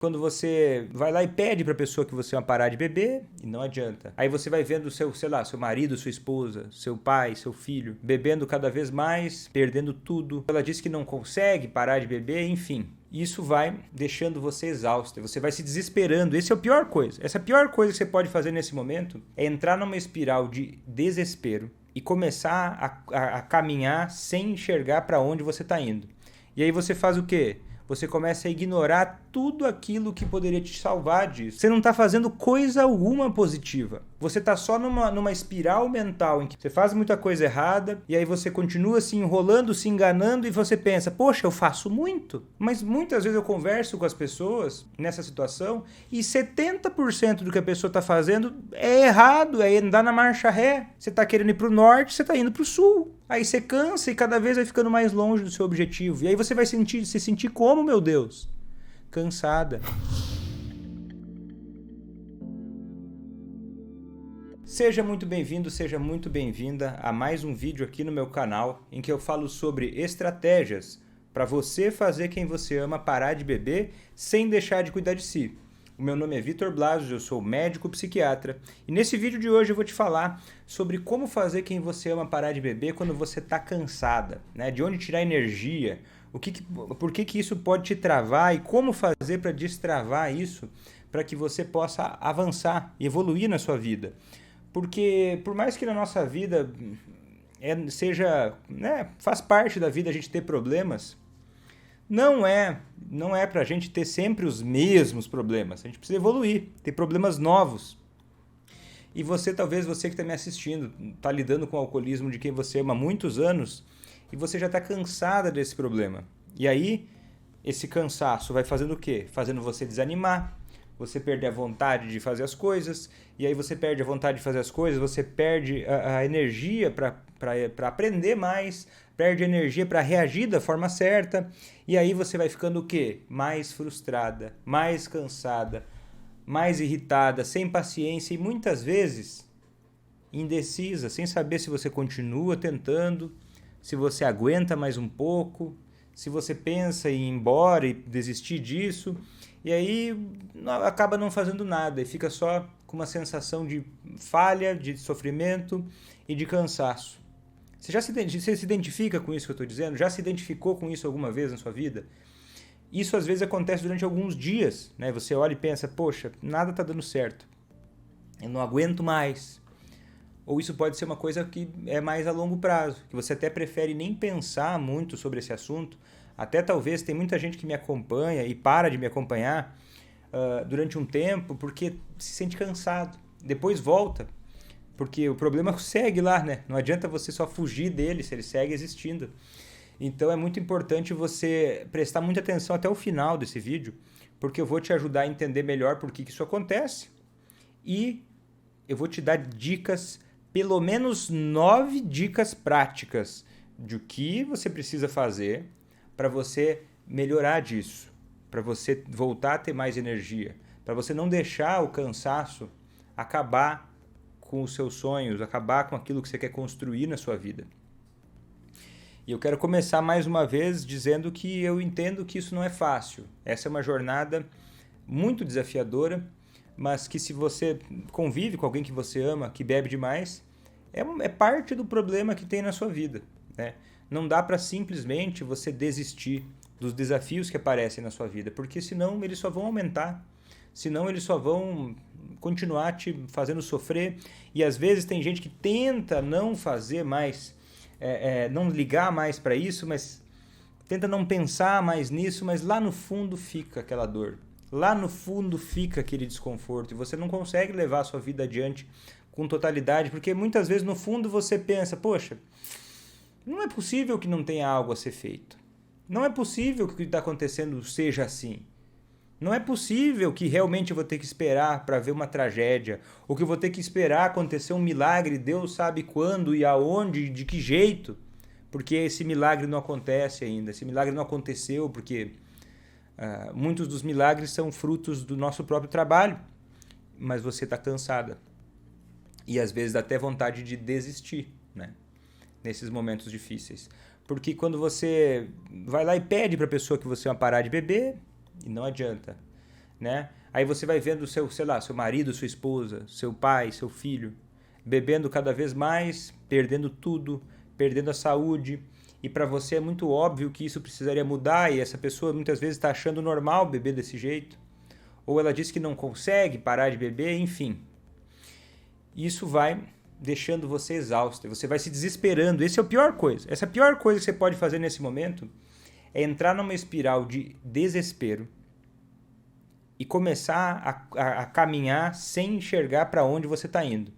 Quando você vai lá e pede para a pessoa que você vai parar de beber, e não adianta. Aí você vai vendo seu, sei lá, seu marido, sua esposa, seu pai, seu filho, bebendo cada vez mais, perdendo tudo. Ela diz que não consegue parar de beber, enfim. Isso vai deixando você exausto, você vai se desesperando. Essa é a pior coisa. Essa é a pior coisa que você pode fazer nesse momento é entrar numa espiral de desespero e começar a caminhar sem enxergar para onde você está indo. E aí você faz o quê? Você começa a ignorar tudo aquilo que poderia te salvar disso. Você não está fazendo coisa alguma positiva. Você está só numa espiral mental em que você faz muita coisa errada e aí você continua se enrolando, se enganando e você pensa, poxa, eu faço muito. Mas muitas vezes eu converso com as pessoas nessa situação e 70% do que a pessoa está fazendo é errado, é andar na marcha ré. Você está querendo ir para o norte, você está indo para o sul. Aí você cansa e cada vez vai ficando mais longe do seu objetivo. E aí você vai se sentir como, meu Deus? Cansada. Seja muito bem-vindo, seja muito bem-vinda a mais um vídeo aqui no meu canal em que eu falo sobre estratégias para você fazer quem você ama parar de beber sem deixar de cuidar de si. O meu nome é Vitor Blasius, eu sou médico psiquiatra e nesse vídeo de hoje eu vou te falar sobre como fazer quem você ama parar de beber quando você está cansada, né? De onde tirar energia, por que isso pode te travar e como fazer para destravar isso para que você possa avançar e evoluir na sua vida. Porque por mais que na nossa vida seja, né, faz parte da vida a gente ter problemas, não é pra gente ter sempre os mesmos problemas. A gente precisa evoluir, ter problemas novos. E talvez você que está me assistindo, está lidando com o alcoolismo de quem você ama há muitos anos e você já está cansada desse problema. E aí, esse cansaço vai fazendo o quê? Fazendo você desanimar, você perder a vontade de fazer as coisas, e aí você perde a vontade de fazer as coisas, você perde a energia para aprender mais, perde energia para reagir da forma certa, e aí você vai ficando o quê? Mais frustrada, mais cansada, mais irritada, sem paciência e muitas vezes indecisa, sem saber se você continua tentando, se você aguenta mais um pouco, se você pensa em ir embora e desistir disso, e aí acaba não fazendo nada e fica só com uma sensação de falha, de sofrimento e de cansaço. Você se identifica com isso que eu estou dizendo? Já se identificou com isso alguma vez na sua vida? Isso às vezes acontece durante alguns dias, né? Você olha e pensa, poxa, nada está dando certo, eu não aguento mais. Ou isso pode ser uma coisa que é mais a longo prazo, que você até prefere nem pensar muito sobre esse assunto. Até talvez tem muita gente que me acompanha e para de me acompanhar durante um tempo porque se sente cansado. Depois volta, porque o problema segue lá, né? Não adianta você só fugir dele se ele segue existindo. Então é muito importante você prestar muita atenção até o final desse vídeo, porque eu vou te ajudar a entender melhor por que isso acontece e eu vou te dar dicas, pelo menos 9 dicas práticas de o que você precisa fazer para você melhorar disso, para você voltar a ter mais energia, para você não deixar o cansaço acabar com os seus sonhos, acabar com aquilo que você quer construir na sua vida. E eu quero começar mais uma vez dizendo que eu entendo que isso não é fácil. Essa é uma jornada muito desafiadora, mas que se você convive com alguém que você ama, que bebe demais, é parte do problema que tem na sua vida, né? Não dá para simplesmente você desistir dos desafios que aparecem na sua vida, porque senão eles só vão aumentar, senão eles só vão continuar te fazendo sofrer. E às vezes tem gente que tenta não fazer mais, não ligar mais para isso, mas tenta não pensar mais nisso, mas lá no fundo fica aquela dor. Lá no fundo fica aquele desconforto e você não consegue levar a sua vida adiante com totalidade, porque muitas vezes no fundo você pensa, poxa, não é possível que não tenha algo a ser feito. Não é possível que o que está acontecendo seja assim. Não é possível que realmente eu vou ter que esperar para ver uma tragédia, ou que eu vou ter que esperar acontecer um milagre, Deus sabe quando e aonde, de que jeito, porque esse milagre não acontece ainda, esse milagre não aconteceu porque muitos dos milagres são frutos do nosso próprio trabalho, mas você está cansada. E às vezes dá até vontade de desistir, né? Nesses momentos difíceis. Porque quando você vai lá e pede para a pessoa que você vai parar de beber, e não adianta. né? Aí você vai vendo sei lá, seu marido, sua esposa, seu pai, seu filho, bebendo cada vez mais, perdendo tudo, perdendo a saúde. E para você é muito óbvio que isso precisaria mudar e essa pessoa muitas vezes está achando normal beber desse jeito. Ou ela diz que não consegue parar de beber, enfim. Isso vai deixando você exausto, você vai se desesperando. Essa é a pior coisa. Essa é a pior coisa que você pode fazer nesse momento é entrar numa espiral de desespero e começar a caminhar sem enxergar para onde você está indo.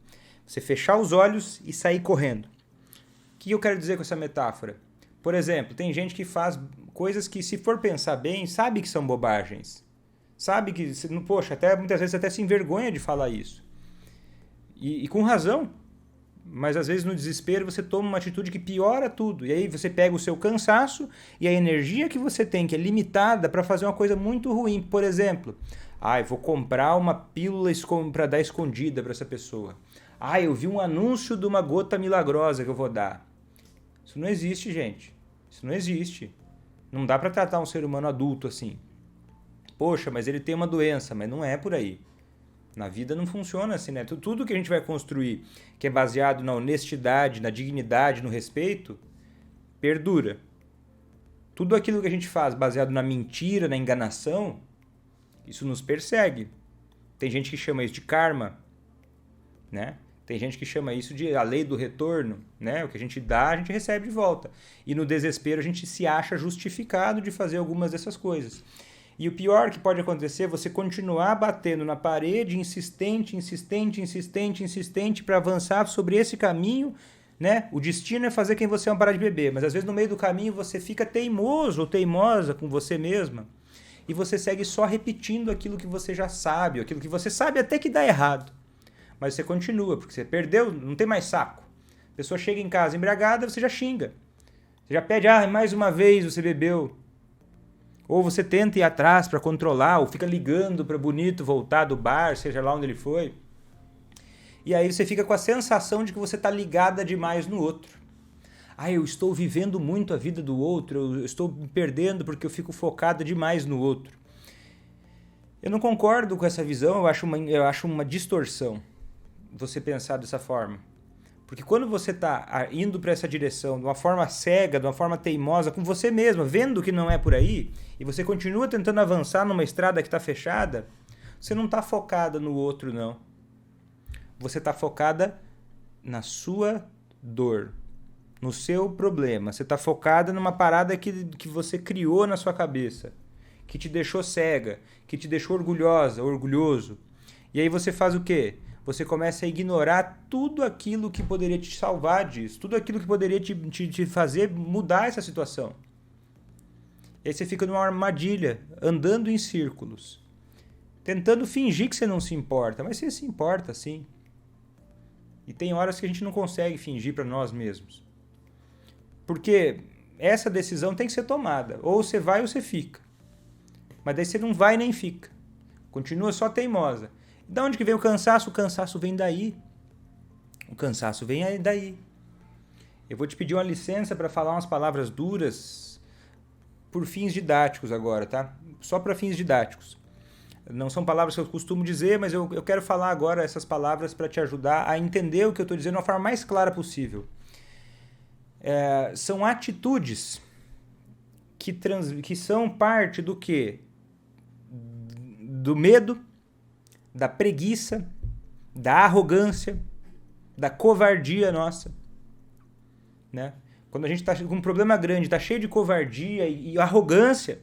Você fechar os olhos e sair correndo. O que eu quero dizer com essa metáfora? Por exemplo, tem gente que faz coisas que, se for pensar bem, sabe que são bobagens. Sabe que, poxa, até muitas vezes até se envergonha de falar isso. E com razão. Mas às vezes no desespero você toma uma atitude que piora tudo. E aí você pega o seu cansaço e a energia que você tem, que é limitada, para fazer uma coisa muito ruim. Por exemplo, eu vou comprar uma pílula para dar escondida para essa pessoa. Eu vi um anúncio de uma gota milagrosa que eu vou dar. Isso não existe, gente. Isso não existe. Não dá para tratar um ser humano adulto assim. Poxa, mas ele tem uma doença, mas não é por aí. Na vida não funciona assim, né? Tudo que a gente vai construir, que é baseado na honestidade, na dignidade, no respeito, perdura. Tudo aquilo que a gente faz baseado na mentira, na enganação, isso nos persegue. Tem gente que chama isso de karma, né? Tem gente que chama isso de a lei do retorno, né? O que a gente dá, a gente recebe de volta. E no desespero a gente se acha justificado de fazer algumas dessas coisas. E o pior que pode acontecer é você continuar batendo na parede, insistente para avançar sobre esse caminho, né? O destino é fazer quem você é parar de beber, mas às vezes no meio do caminho você fica teimoso ou teimosa com você mesma e você segue só repetindo aquilo que você já sabe, aquilo que você sabe até que dá errado. Mas você continua, porque você perdeu, não tem mais saco. A pessoa chega em casa embriagada, você já xinga. Você já pede, mais uma vez você bebeu. Ou você tenta ir atrás para controlar, ou fica ligando para bonito voltar do bar, seja lá onde ele foi. E aí você fica com a sensação de que você está ligada demais no outro. Eu estou vivendo muito a vida do outro, eu estou me perdendo porque eu fico focada demais no outro. Eu não concordo com essa visão, eu acho uma distorção você pensar dessa forma. Porque quando você está indo para essa direção de uma forma cega, de uma forma teimosa, com você mesma, vendo que não é por aí, e você continua tentando avançar numa estrada que está fechada, você não está focada no outro, não. Você está focada na sua dor, no seu problema. Você está focada numa parada que você criou na sua cabeça, que te deixou cega, que te deixou orgulhosa, orgulhoso. E aí você faz o quê? Você começa a ignorar tudo aquilo que poderia te salvar disso, tudo aquilo que poderia te fazer mudar essa situação. E aí você fica numa armadilha, andando em círculos, tentando fingir que você não se importa, mas você se importa sim. E tem horas que a gente não consegue fingir para nós mesmos. Porque essa decisão tem que ser tomada, ou você vai ou você fica. Mas daí você não vai nem fica, continua só teimosa. Da onde que vem o cansaço? O cansaço vem daí. O cansaço vem daí. Eu vou te pedir uma licença para falar umas palavras duras por fins didáticos agora, tá? Só para fins didáticos. Não são palavras que eu costumo dizer, mas eu quero falar agora essas palavras para te ajudar a entender o que eu estou dizendo de uma forma mais clara possível. São atitudes que são parte do quê? Do medo, da preguiça, da arrogância, da covardia nossa, né? Quando a gente está com um problema grande, está cheio de covardia e arrogância,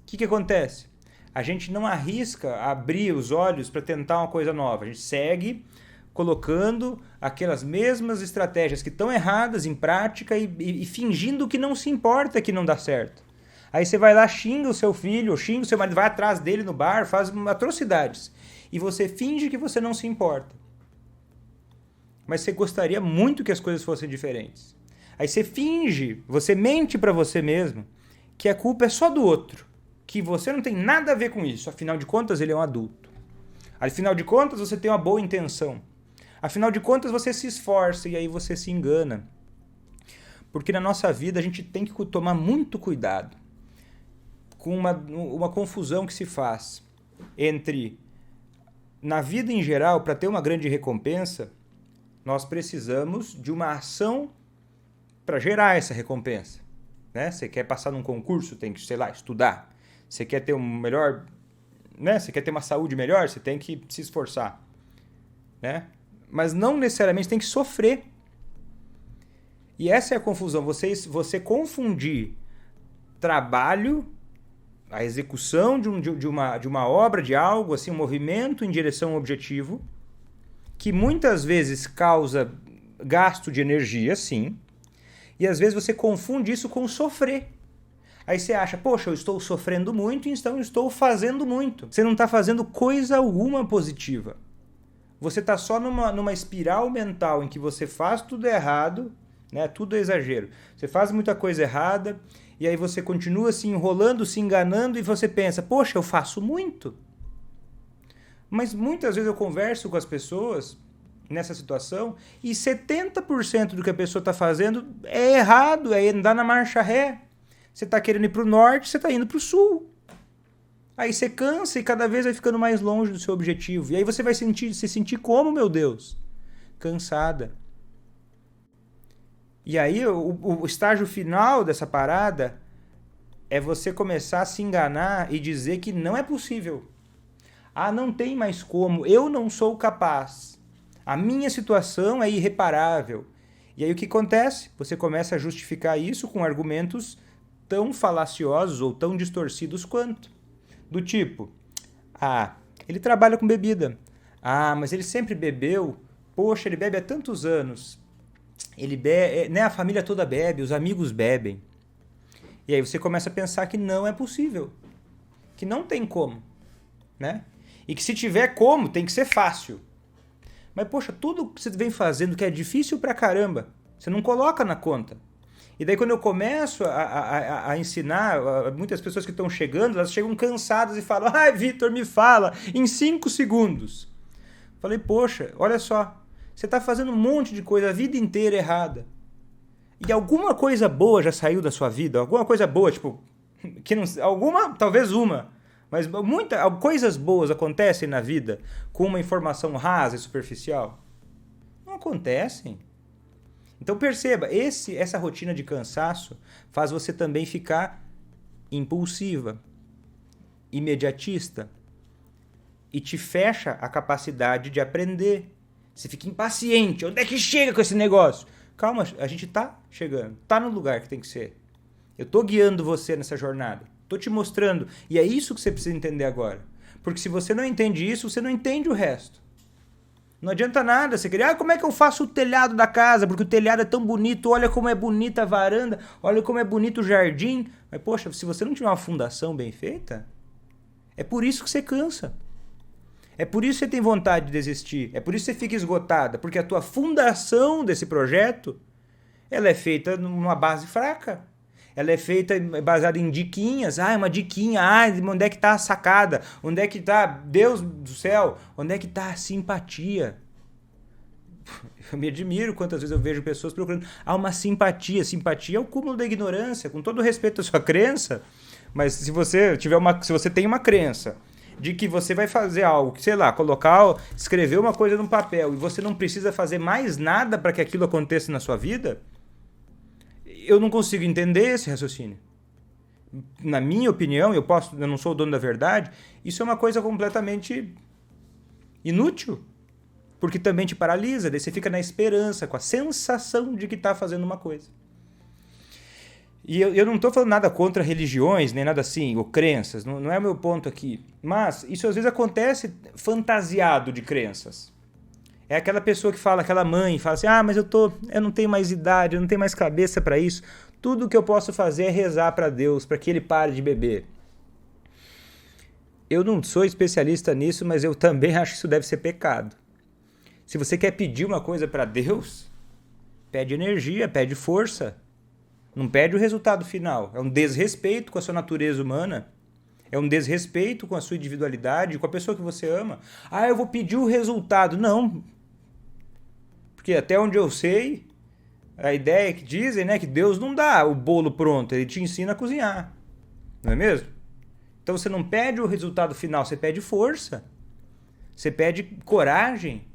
o que acontece? A gente não arrisca abrir os olhos para tentar uma coisa nova. A gente segue colocando aquelas mesmas estratégias que estão erradas em prática e fingindo que não se importa que não dá certo. Aí você vai lá, xinga o seu filho, ou xinga o seu marido, vai atrás dele no bar, faz atrocidades. E você finge que você não se importa. Mas você gostaria muito que as coisas fossem diferentes. Aí você finge, você mente para você mesmo, que a culpa é só do outro. Que você não tem nada a ver com isso. Afinal de contas, ele é um adulto. Afinal de contas, você tem uma boa intenção. Afinal de contas, você se esforça e aí você se engana. Porque na nossa vida a gente tem que tomar muito cuidado com uma confusão que se faz entre, na vida em geral, para ter uma grande recompensa, nós precisamos de uma ação para gerar essa recompensa. Né? Você quer passar num concurso, tem que, sei lá, estudar. Você quer ter um melhor, né? Você quer ter uma saúde melhor, você tem que se esforçar. Né? Mas não necessariamente tem que sofrer. E essa é a confusão, você confundir trabalho, a execução de uma obra, de algo, assim, um movimento em direção ao objetivo, que muitas vezes causa gasto de energia, sim, e às vezes você confunde isso com sofrer. Aí você acha, poxa, eu estou sofrendo muito, então eu estou fazendo muito. Você não está fazendo coisa alguma positiva. Você está só numa espiral mental em que você faz tudo errado, né? Tudo é exagero. Você faz muita coisa errada, e aí você continua se enrolando, se enganando, e você pensa, poxa, eu faço muito. Mas muitas vezes eu converso com as pessoas nessa situação e 70% do que a pessoa está fazendo é errado, é andar na marcha ré. Você está querendo ir para o norte, você está indo para o sul. Aí você cansa e cada vez vai ficando mais longe do seu objetivo. E aí você vai se sentir como, meu Deus? Cansada. E aí o estágio final dessa parada é você começar a se enganar e dizer que não é possível. Ah, não tem mais como, eu não sou capaz. A minha situação é irreparável. E aí o que acontece? Você começa a justificar isso com argumentos tão falaciosos ou tão distorcidos quanto. Do tipo, ah, ele trabalha com bebida. Ah, mas ele sempre bebeu. Poxa, ele bebe há tantos anos. Ele bebe, né, a família toda bebe, os amigos bebem. E aí você começa a pensar que não é possível. Que não tem como, né? E que se tiver como, tem que ser fácil. Mas, poxa, tudo que você vem fazendo que é difícil pra caramba, você não coloca na conta. E daí quando eu começo a ensinar, muitas pessoas que estão chegando, elas chegam cansadas e falam, ai, Vitor, me fala, em 5 segundos. Falei, poxa, olha só, você está fazendo um monte de coisa a vida inteira errada. E alguma coisa boa já saiu da sua vida? Alguma coisa boa, tipo, que não, alguma, talvez uma. Mas coisas boas acontecem na vida com uma informação rasa e superficial? Não acontecem. Então perceba, essa rotina de cansaço faz você também ficar impulsiva, imediatista, e te fecha a capacidade de aprender. Você fica impaciente. Onde é que chega com esse negócio? Calma, a gente tá chegando, tá no lugar que tem que ser. Eu tô guiando você nessa jornada. Tô te mostrando. E é isso que você precisa entender agora. Porque se você não entende isso, você não entende o resto. Não adianta nada você querer, como é que eu faço o telhado da casa? Porque o telhado é tão bonito, olha como é bonita a varanda, olha como é bonito o jardim. Mas, poxa, se você não tiver uma fundação bem feita, é por isso que você cansa. É por isso que você tem vontade de desistir. É por isso que você fica esgotada. Porque a tua fundação desse projeto, ela é feita numa base fraca. Ela é feita baseada em diquinhas. Ah, uma diquinha. Ah, onde é que está a sacada? Onde é que está, Deus do céu, onde é que está a simpatia? Eu me admiro quantas vezes eu vejo pessoas procurando. Ah, uma simpatia. Simpatia é o cúmulo da ignorância. Com todo respeito à sua crença, mas se você tem uma crença de que você vai fazer algo, sei lá, escrever uma coisa num papel e você não precisa fazer mais nada para que aquilo aconteça na sua vida, eu não consigo entender esse raciocínio. Na minha opinião, eu não sou o dono da verdade, isso é uma coisa completamente inútil, porque também te paralisa, daí você fica na esperança, com a sensação de que está fazendo uma coisa. E eu não estou falando nada contra religiões, nem nada assim, ou crenças, não é o meu ponto aqui. Mas isso às vezes acontece fantasiado de crenças. É aquela pessoa que fala, aquela mãe, fala assim, mas eu não tenho mais idade, eu não tenho mais cabeça para isso. Tudo que eu posso fazer é rezar para Deus, para que ele pare de beber. Eu não sou especialista nisso, mas eu também acho que isso deve ser pecado. Se você quer pedir uma coisa para Deus, pede energia, pede força. Não pede o resultado final. É um desrespeito com a sua natureza humana. É um desrespeito com a sua individualidade, com a pessoa que você ama. Eu vou pedir o resultado. Não. Porque até onde eu sei, a ideia que dizem, né, que Deus não dá o bolo pronto, ele te ensina a cozinhar. Não é mesmo? Então você não pede o resultado final, você pede força. Você pede coragem.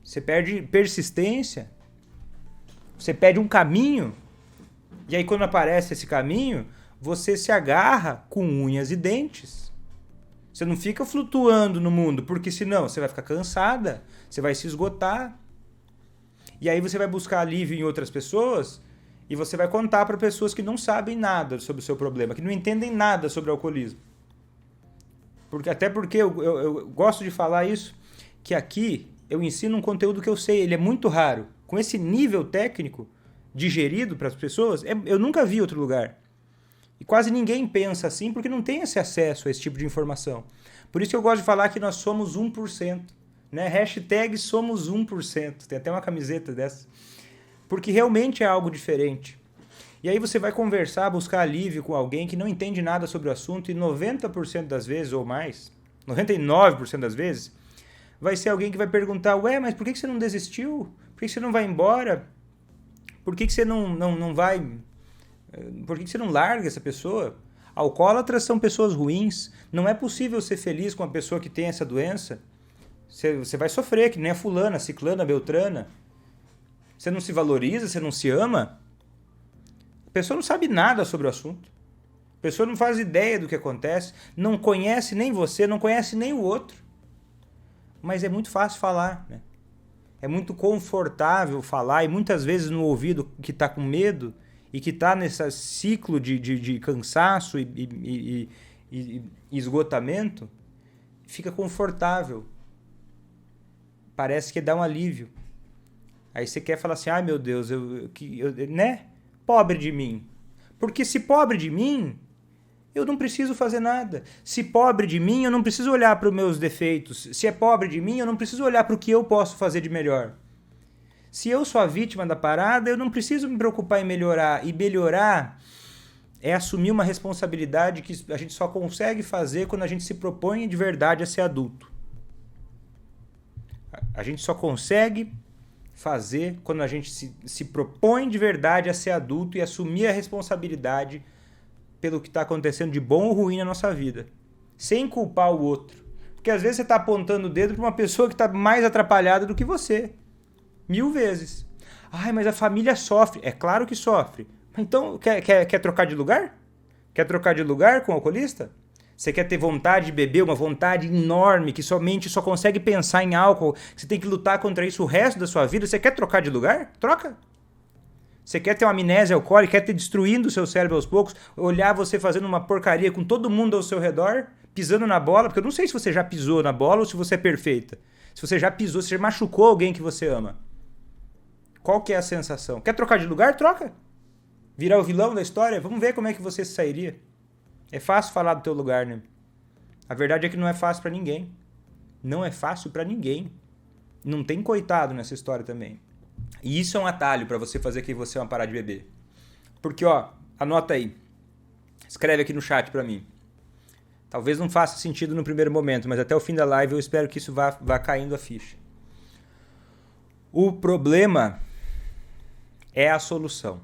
Você pede persistência. Você pede um caminho. E aí quando aparece esse caminho, você se agarra com unhas e dentes. Você não fica flutuando no mundo, porque senão você vai ficar cansada, você vai se esgotar. E aí você vai buscar alívio em outras pessoas e você vai contar para pessoas que não sabem nada sobre o seu problema, que não entendem nada sobre o alcoolismo. Até porque eu gosto de falar isso, que aqui eu ensino um conteúdo que eu sei, ele é muito raro. Com esse nível técnico digerido para as pessoas, eu nunca vi em outro lugar. E quase ninguém pensa assim porque não tem esse acesso a esse tipo de informação. Por isso que eu gosto de falar que nós somos 1%. Né? Hashtag somos 1%. Tem até uma camiseta dessa. Porque realmente é algo diferente. E aí você vai conversar, buscar alívio com alguém que não entende nada sobre o assunto e 90% das vezes ou mais, 99% das vezes, vai ser alguém que vai perguntar, ué, mas por que você não desistiu? Por que você não vai embora? Por que você não vai... Por que você não larga essa pessoa? Alcoólatras são pessoas ruins. Não é possível ser feliz com uma pessoa que tem essa doença. Você vai sofrer, que nem a fulana, a ciclana, a beltrana. Você não se valoriza, você não se ama. A pessoa não sabe nada sobre o assunto. A pessoa não faz ideia do que acontece. Não conhece nem você, não conhece nem o outro. Mas é muito fácil falar, né? É muito confortável falar e muitas vezes no ouvido que está com medo e que está nesse ciclo de cansaço e esgotamento, fica confortável. Parece que dá um alívio. Aí você quer falar assim, ai meu Deus, né? Pobre de mim. Porque se pobre de mim, eu não preciso fazer nada. Se pobre de mim, eu não preciso olhar para os meus defeitos. Se é pobre de mim, eu não preciso olhar para o que eu posso fazer de melhor. Se eu sou a vítima da parada, eu não preciso me preocupar em melhorar. E melhorar é assumir uma responsabilidade que a gente só consegue fazer quando a gente se propõe de verdade a ser adulto. A gente só consegue fazer quando a gente se propõe de verdade a ser adulto e assumir a responsabilidade pelo que está acontecendo de bom ou ruim na nossa vida. Sem culpar o outro. Porque às vezes você está apontando o dedo para uma pessoa que está mais atrapalhada do que você. 1000 vezes. Ai, mas a família sofre. É claro que sofre. Então, quer trocar de lugar? Quer trocar de lugar com o alcoolista? Você quer ter vontade de beber, uma vontade enorme, que somente só consegue pensar em álcool, que você tem que lutar contra isso o resto da sua vida? Você quer trocar de lugar? Troca. Você quer ter uma amnésia alcoólica, quer ter destruindo o seu cérebro aos poucos, olhar você fazendo uma porcaria com todo mundo ao seu redor, pisando na bola, porque eu não sei se você já pisou na bola ou se você é perfeita. Se você já pisou, se você machucou alguém que você ama. Qual que é a sensação? Quer trocar de lugar? Troca. Virar o vilão da história? Vamos ver como é que você se sairia. É fácil falar do teu lugar, né? A verdade é que não é fácil pra ninguém. Não é fácil pra ninguém. Não tem coitado nessa história também. E isso é um atalho pra você fazer que você parar de beber. Porque, ó, anota aí. Escreve aqui no chat pra mim. Talvez não faça sentido no primeiro momento, mas até o fim da live eu espero que isso vá caindo a ficha. O problema é a solução.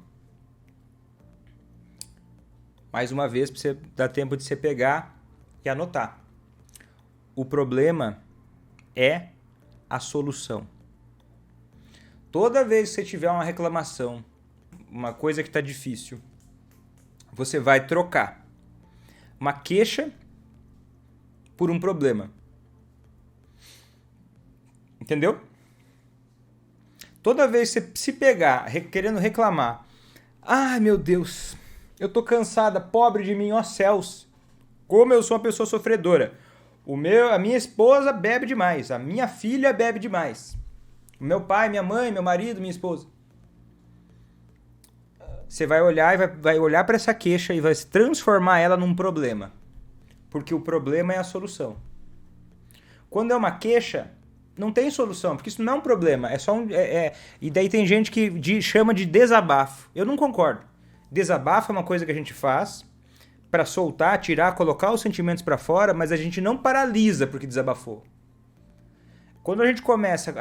Mais uma vez, para você dar tempo de você pegar e anotar. O problema é a solução. Toda vez que você tiver uma reclamação, uma coisa que está difícil, você vai trocar uma queixa por um problema. Entendeu? Toda vez que você se pegar querendo reclamar, ai meu Deus, eu tô cansada, pobre de mim, ó céus, como eu sou uma pessoa sofredora. A minha esposa bebe demais, a minha filha bebe demais. O meu pai, minha mãe, meu marido, minha esposa. Você vai olhar e vai olhar para essa queixa e vai transformar ela num problema. Porque o problema é a solução. Quando é uma queixa, não tem solução, porque isso não é um problema, é só e daí tem gente que chama de desabafo. Eu não concordo. Desabafo é uma coisa que a gente faz para soltar, tirar, colocar os sentimentos para fora, mas a gente não paralisa porque desabafou. Quando a gente começa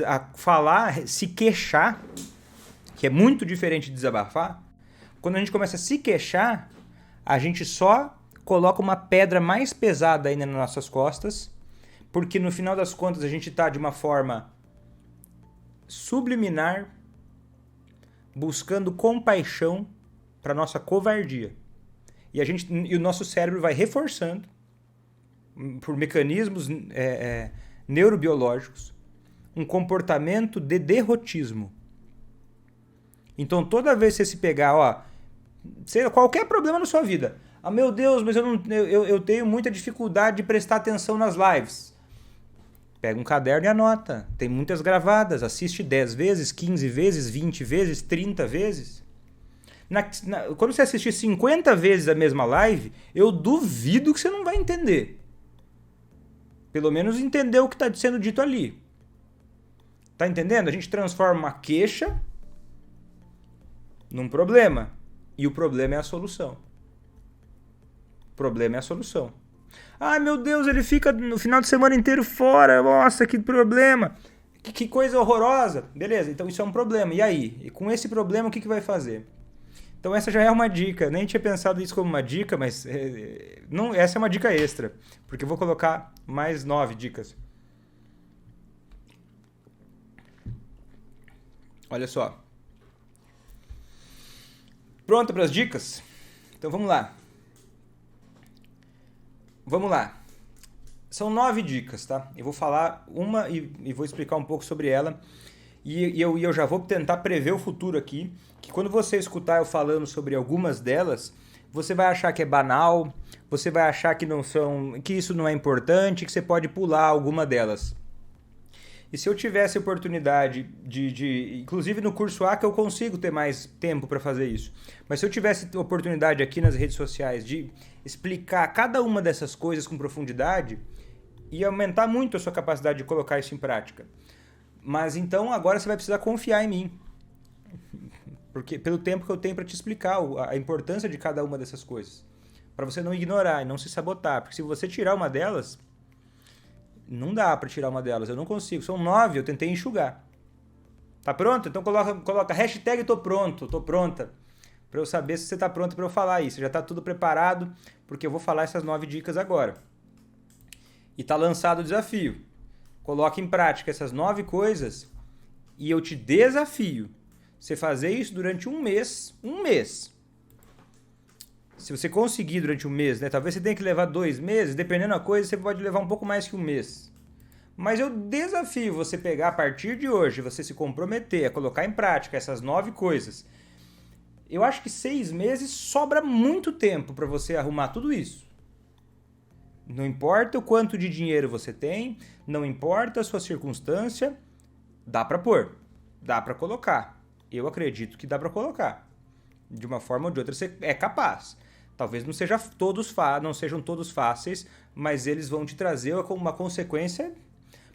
a falar, se queixar, que é muito diferente de desabafar, quando a gente começa a se queixar, a gente só coloca uma pedra mais pesada ainda nas nossas costas, porque no final das contas a gente está de uma forma subliminar, buscando compaixão para nossa covardia. E o nosso cérebro vai reforçando, por mecanismos neurobiológicos, um comportamento de derrotismo. Então, toda vez que você se pegar, qualquer problema na sua vida, meu Deus, mas eu tenho muita dificuldade de prestar atenção nas lives. Pega um caderno e anota. Tem muitas gravadas, assiste 10 vezes, 15 vezes, 20 vezes, 30 vezes. Quando você assistir 50 vezes a mesma live, eu duvido que você não vai entender. Pelo menos entender o que está sendo dito ali. Tá entendendo? A gente transforma uma queixa num problema. E o problema é a solução. O problema é a solução. Meu Deus, ele fica no final de semana inteiro fora. Nossa, que problema. Que coisa horrorosa. Beleza, então isso é um problema. E aí? E com esse problema, o que vai fazer? Então essa já é uma dica. Nem tinha pensado isso como uma dica, mas essa é uma dica extra. Porque eu vou colocar mais 9 dicas. Olha só. Pronto para as dicas? Então vamos lá. Vamos lá. São 9 dicas, tá? Eu vou falar uma e vou explicar um pouco sobre ela. E eu já vou tentar prever o futuro aqui, que quando você escutar eu falando sobre algumas delas, você vai achar que é banal, você vai achar que isso não é importante, que você pode pular alguma delas. E se eu tivesse oportunidade inclusive no curso A, que eu consigo ter mais tempo para fazer isso, mas se eu tivesse oportunidade aqui nas redes sociais de explicar cada uma dessas coisas com profundidade, ia aumentar muito a sua capacidade de colocar isso em prática. Mas então agora você vai precisar confiar em mim. Porque pelo tempo que eu tenho para te explicar a importância de cada uma dessas coisas. Para você não ignorar e não se sabotar. Porque se você tirar uma delas, não dá para tirar uma delas. Eu não consigo. São 9, eu tentei enxugar. Tá pronto? Então coloca hashtag tô pronto, tô pronta. Para eu saber se você tá pronto para eu falar isso. Já tá tudo preparado, porque eu vou falar essas 9 dicas agora. E tá lançado o desafio. Coloque em prática essas 9 coisas e eu te desafio você fazer isso durante um mês. Um mês. Se você conseguir durante um mês, né? Talvez você tenha que levar 2 meses, dependendo da coisa, você pode levar um pouco mais que um mês. Mas eu desafio você pegar a partir de hoje, você se comprometer a colocar em prática essas 9 coisas. Eu acho que 6 meses sobra muito tempo para você arrumar tudo isso. Não importa o quanto de dinheiro você tem, não importa a sua circunstância, dá para pôr, dá para colocar. Eu acredito que dá para colocar. De uma forma ou de outra você é capaz. Talvez não sejam todos fáceis, mas eles vão te trazer uma consequência.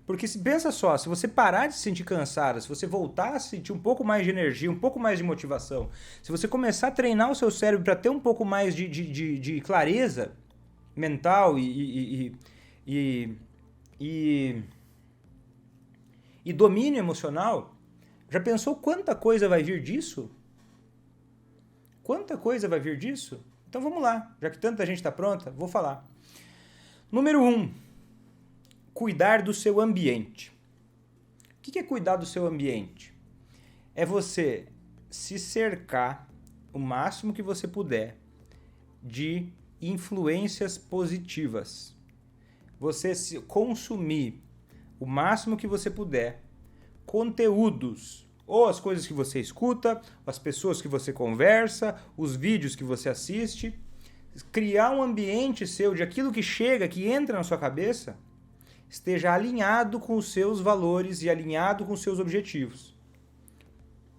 Porque pensa só, se você parar de se sentir cansado, se você voltar a sentir um pouco mais de energia, um pouco mais de motivação, se você começar a treinar o seu cérebro para ter um pouco mais de clareza mental e domínio emocional, já pensou quanta coisa vai vir disso? Quanta coisa vai vir disso? Então vamos lá, já que tanta gente está pronta, vou falar. Número 1, cuidar do seu ambiente. O que é cuidar do seu ambiente? É você se cercar o máximo que você puder de influências positivas. Você se consumir o máximo que você puder conteúdos, ou as coisas que você escuta, as pessoas que você conversa, os vídeos que você assiste, criar um ambiente seu de aquilo que chega, que entra na sua cabeça, esteja alinhado com os seus valores e alinhado com os seus objetivos.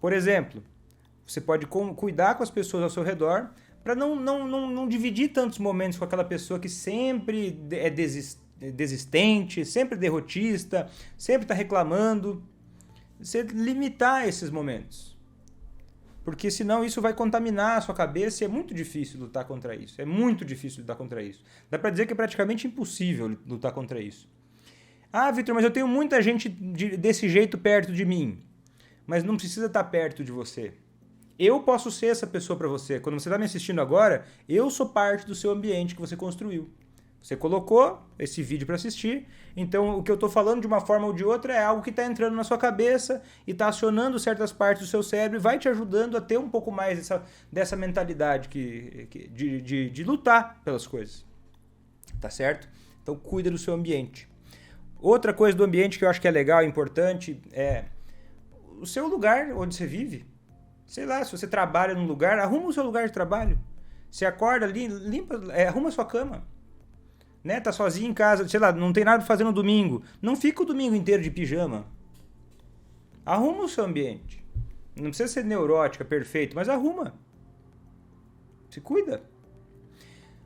Por exemplo, você pode cuidar com as pessoas ao seu redor para não dividir tantos momentos com aquela pessoa que sempre é desistente, sempre derrotista, sempre está reclamando. Você limitar esses momentos. Porque senão isso vai contaminar a sua cabeça e é muito difícil lutar contra isso. É muito difícil lutar contra isso. Dá para dizer que é praticamente impossível lutar contra isso. Vitor, mas eu tenho muita gente desse jeito perto de mim. Mas não precisa estar perto de você. Eu posso ser essa pessoa para você. Quando você está me assistindo agora, eu sou parte do seu ambiente que você construiu. Você colocou esse vídeo para assistir, então o que eu estou falando de uma forma ou de outra é algo que está entrando na sua cabeça e está acionando certas partes do seu cérebro e vai te ajudando a ter um pouco mais dessa mentalidade de lutar pelas coisas. Tá certo? Então cuida do seu ambiente. Outra coisa do ambiente que eu acho que é legal e importante é o seu lugar onde você vive. Sei lá, se você trabalha num lugar, arruma o seu lugar de trabalho. Você acorda ali, limpa, arruma a sua cama. Né? Tá sozinho em casa, sei lá, não tem nada pra fazer no domingo. Não fica o domingo inteiro de pijama. Arruma o seu ambiente. Não precisa ser neurótica, perfeito, mas arruma. Se cuida.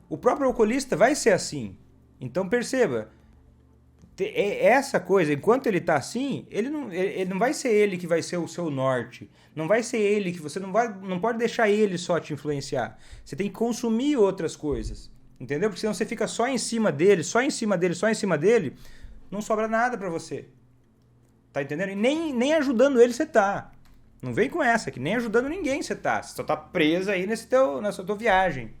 O próprio alcoolista vai ser assim. Então perceba, essa coisa, enquanto ele tá assim, ele não vai ser ele que vai ser o seu norte. Não vai ser ele que você não pode deixar ele só te influenciar. Você tem que consumir outras coisas. Entendeu? Porque senão você fica só em cima dele, só em cima dele, só em cima dele, não sobra nada pra você. Tá entendendo? E nem ajudando ele você tá. Não vem com essa, que nem ajudando ninguém você tá. Você só tá presa aí nessa tua viagem.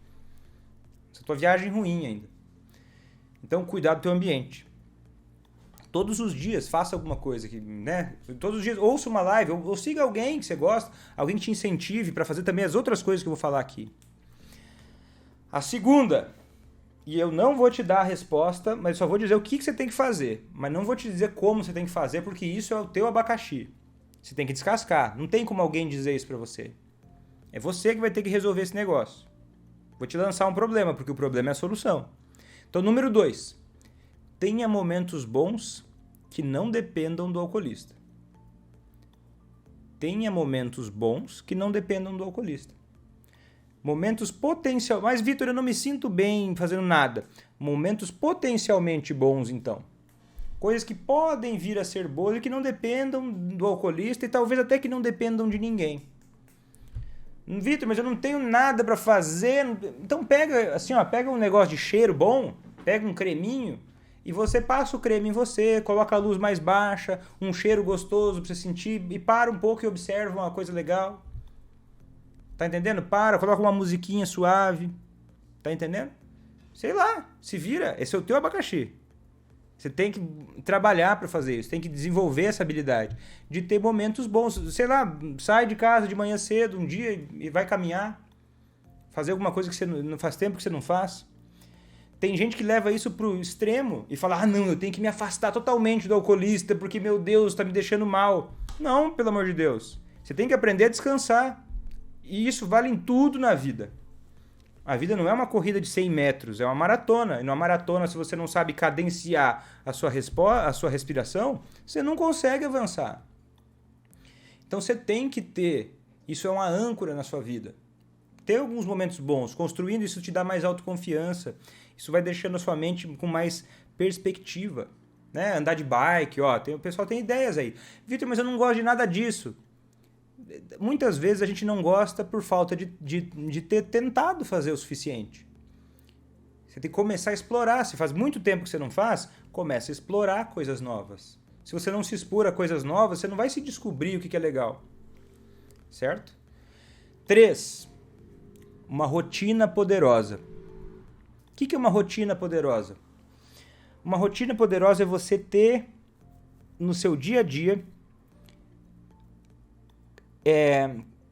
Essa tua viagem ruim ainda. Então, cuidado do teu ambiente. Todos os dias, faça alguma coisa que, né? Todos os dias, ouça uma live, ou siga alguém que você gosta, alguém que te incentive pra fazer também as outras coisas que eu vou falar aqui. A segunda, e eu não vou te dar a resposta, mas só vou dizer o que você tem que fazer. Mas não vou te dizer como você tem que fazer, porque isso é o teu abacaxi. Você tem que descascar. Não tem como alguém dizer isso pra você. É você que vai ter que resolver esse negócio. Vou te lançar um problema, porque o problema é a solução. Então, número 2. Tenha momentos bons que não dependam do alcoolista. Tenha momentos bons que não dependam do alcoolista. Momentos potencialmente... Mas, Vitor, eu não me sinto bem fazendo nada. Momentos potencialmente bons, então. Coisas que podem vir a ser boas e que não dependam do alcoolista e talvez até que não dependam de ninguém. Vitor, mas eu não tenho nada para fazer. Então pega, assim, ó, pega um negócio de cheiro bom, pega um creminho e você passa o creme em você, coloca a luz mais baixa, um cheiro gostoso para você sentir e para um pouco e observa uma coisa legal. Tá entendendo? Coloca uma musiquinha suave. Tá entendendo? Sei lá, se vira. Esse é o teu abacaxi. Você tem que trabalhar para fazer isso. Tem que desenvolver essa habilidade de ter momentos bons. Sei lá, sai de casa de manhã cedo um dia e vai caminhar. Fazer alguma coisa que você não faz tempo que você não faz. Tem gente que leva isso pro extremo e fala, não, eu tenho que me afastar totalmente do alcoolista porque, meu Deus, tá me deixando mal. Não, pelo amor de Deus. Você tem que aprender a descansar. E isso vale em tudo na vida. A vida não é uma corrida de 100 metros, é uma maratona. E numa maratona, se você não sabe cadenciar a sua respiração, você não consegue avançar. Então você tem que ter, isso é uma âncora na sua vida. Ter alguns momentos bons, construindo isso te dá mais autoconfiança. Isso vai deixando a sua mente com mais perspectiva. Né? Andar de bike, ó, o pessoal tem ideias aí. Vitor, mas eu não gosto de nada disso. Muitas vezes a gente não gosta por falta de ter tentado fazer o suficiente. Você tem que começar a explorar. Se faz muito tempo que você não faz, comece a explorar coisas novas. Se você não se expor a coisas novas, você não vai se descobrir o que é legal. Certo? 3. Uma rotina poderosa. O que é uma rotina poderosa? Uma rotina poderosa é você ter no seu dia a dia